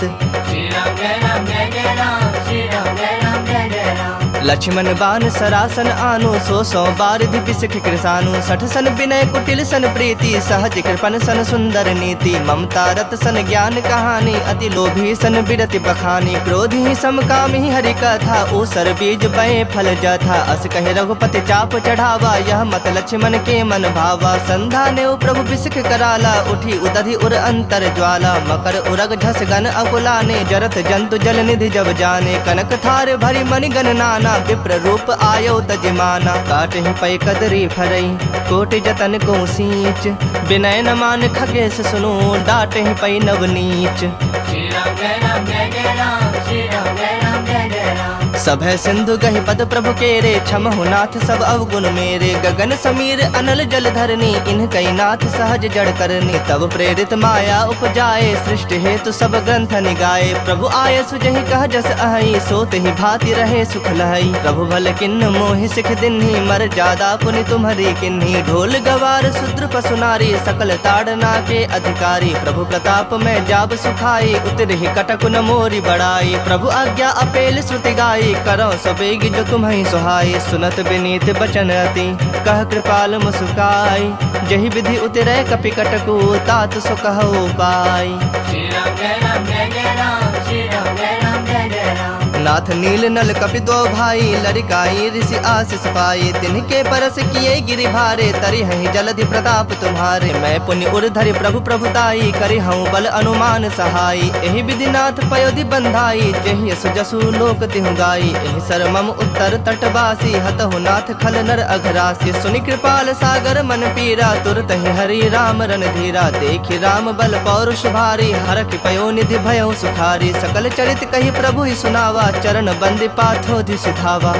श्री राम जय राम जय जय राम, श्री राम जय राम जय जय राम। लक्ष्मण बान सरासन आनु, 100 बारिधि बिसख कृसानु। 60 सन विनय कुटिल सन प्रीति, सहज कृपन सन सुंदर नीति। ममता रत सन ज्ञान कहानी, अति लोभी सन बिरति बखानी। क्रोधी समकामी हरि कथा, ऊसर बीज बए फल जथा। अस कहे रघुपति चाप चढ़ावा, यह मत लक्ष्मण के मन भावा। संधा ने प्रभु बिसख कराला, उठी उदधि उर अंतर ज्वाला। मकर उरग झस गन अकुलाने, जरत जंतु जल निधि जब जाने। कनक थार भरी मणि गण नाना, विप्र रूप आयो तजमाना। काटहि पै कदरी फरई, कोटि जतन को सींच। विनय न मान खगेश सुनो, डांटहि पै नवनीच। श्री राम जय राम जय जय राम, श्री राम जय राम जय जय राम। सभय सिंधु गहि पद प्रभु केरे, क्षमहु नाथ सब अवगुण मेरे। गगन समीर अनल जल धरनी, इन कई नाथ सहज जड़ करनी। तब प्रेरित माया उपजाए, सृष्टि हेतु सब ग्रंथ निगाए। प्रभु आय सुजहि कह जस अहै, सोत ही भांति रहे सुख लहै। प्रभु भल किन्न मोहि सिख दिन्ही, मर जादा पुनि तुम्हरी किन्ही। ढोल गवार शूद्र पशु नारी, सकल ताड़ना के अधिकारी। प्रभु प्रताप में जाब सुखाई, उतरहि कटक न मोरी बड़ाई। प्रभु आज्ञा अपेल श्रुति गाई, करो सबेग जो तुम्हें सुहाई। सुनत विनीत बचन अति, कह कृपाल मुस्काई। जहि विधि उतरै कपि कटकु, तात सो कहो पाई। श्री राम जय राम जय जय राम, श्री राम जय राम जय जय राम। नाथ नील नल कपि दो भाई, लड़काई ऋषि आशीष पाई। तिनके परस किए गिरि भारे, तरि हहि जलधि प्रताप तुम्हारे। मैं पुण्य उर धरि प्रभु प्रभुताई, करि हूँ बल अनुमान सहाई। एहि विधि नाथ पयोधि बंधाई, जेहि यस जसु लोक तिहु गाई। एहि सर मम उत्तर तटवासी, हतहु नाथ खल नर अघरासी। सुनि कृपाल सागर मन पीरा, तुरत ही हरि राम रणधीरा। देखि राम बल पौरुष भारी, हरखि पयो निधि भयउ सुखारी। सकल चरित कहि प्रभु ही सुनावा, चरण बंदि पाथोधि सिधावा।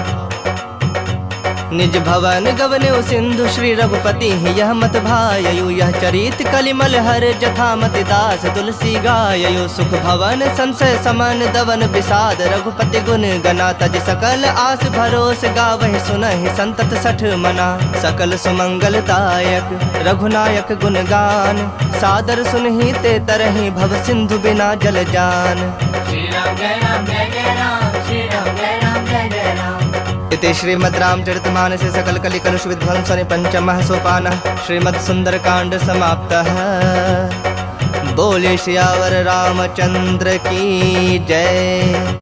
निज भवन गवने सिंधु, श्री रघुपति यह मत भाययु। यह चरित कलिमल हर, जथा मति दास तुलसी गाययु। सुख भवन संशय समन, दवन विषाद रघुपति गुण गना। तज सकल आस भरोस, गावहि सुनहि संतत सठ मना। सकल सुमंगलदायक रघुनायक गुण गान, सादर सुनहि ते तरहि भव सिंधु बिना जल जान। श्री राम जय राम जय जय राम, श्री राम जय राम जय जय राम। इति श्रीमद् रामचरितमानसे सकल कलि कलुष विध्वंसने पंचमः सोपानः, श्रीमद् सुंदरकांड समाप्तः। बोले सियावर रामचंद्र की जय।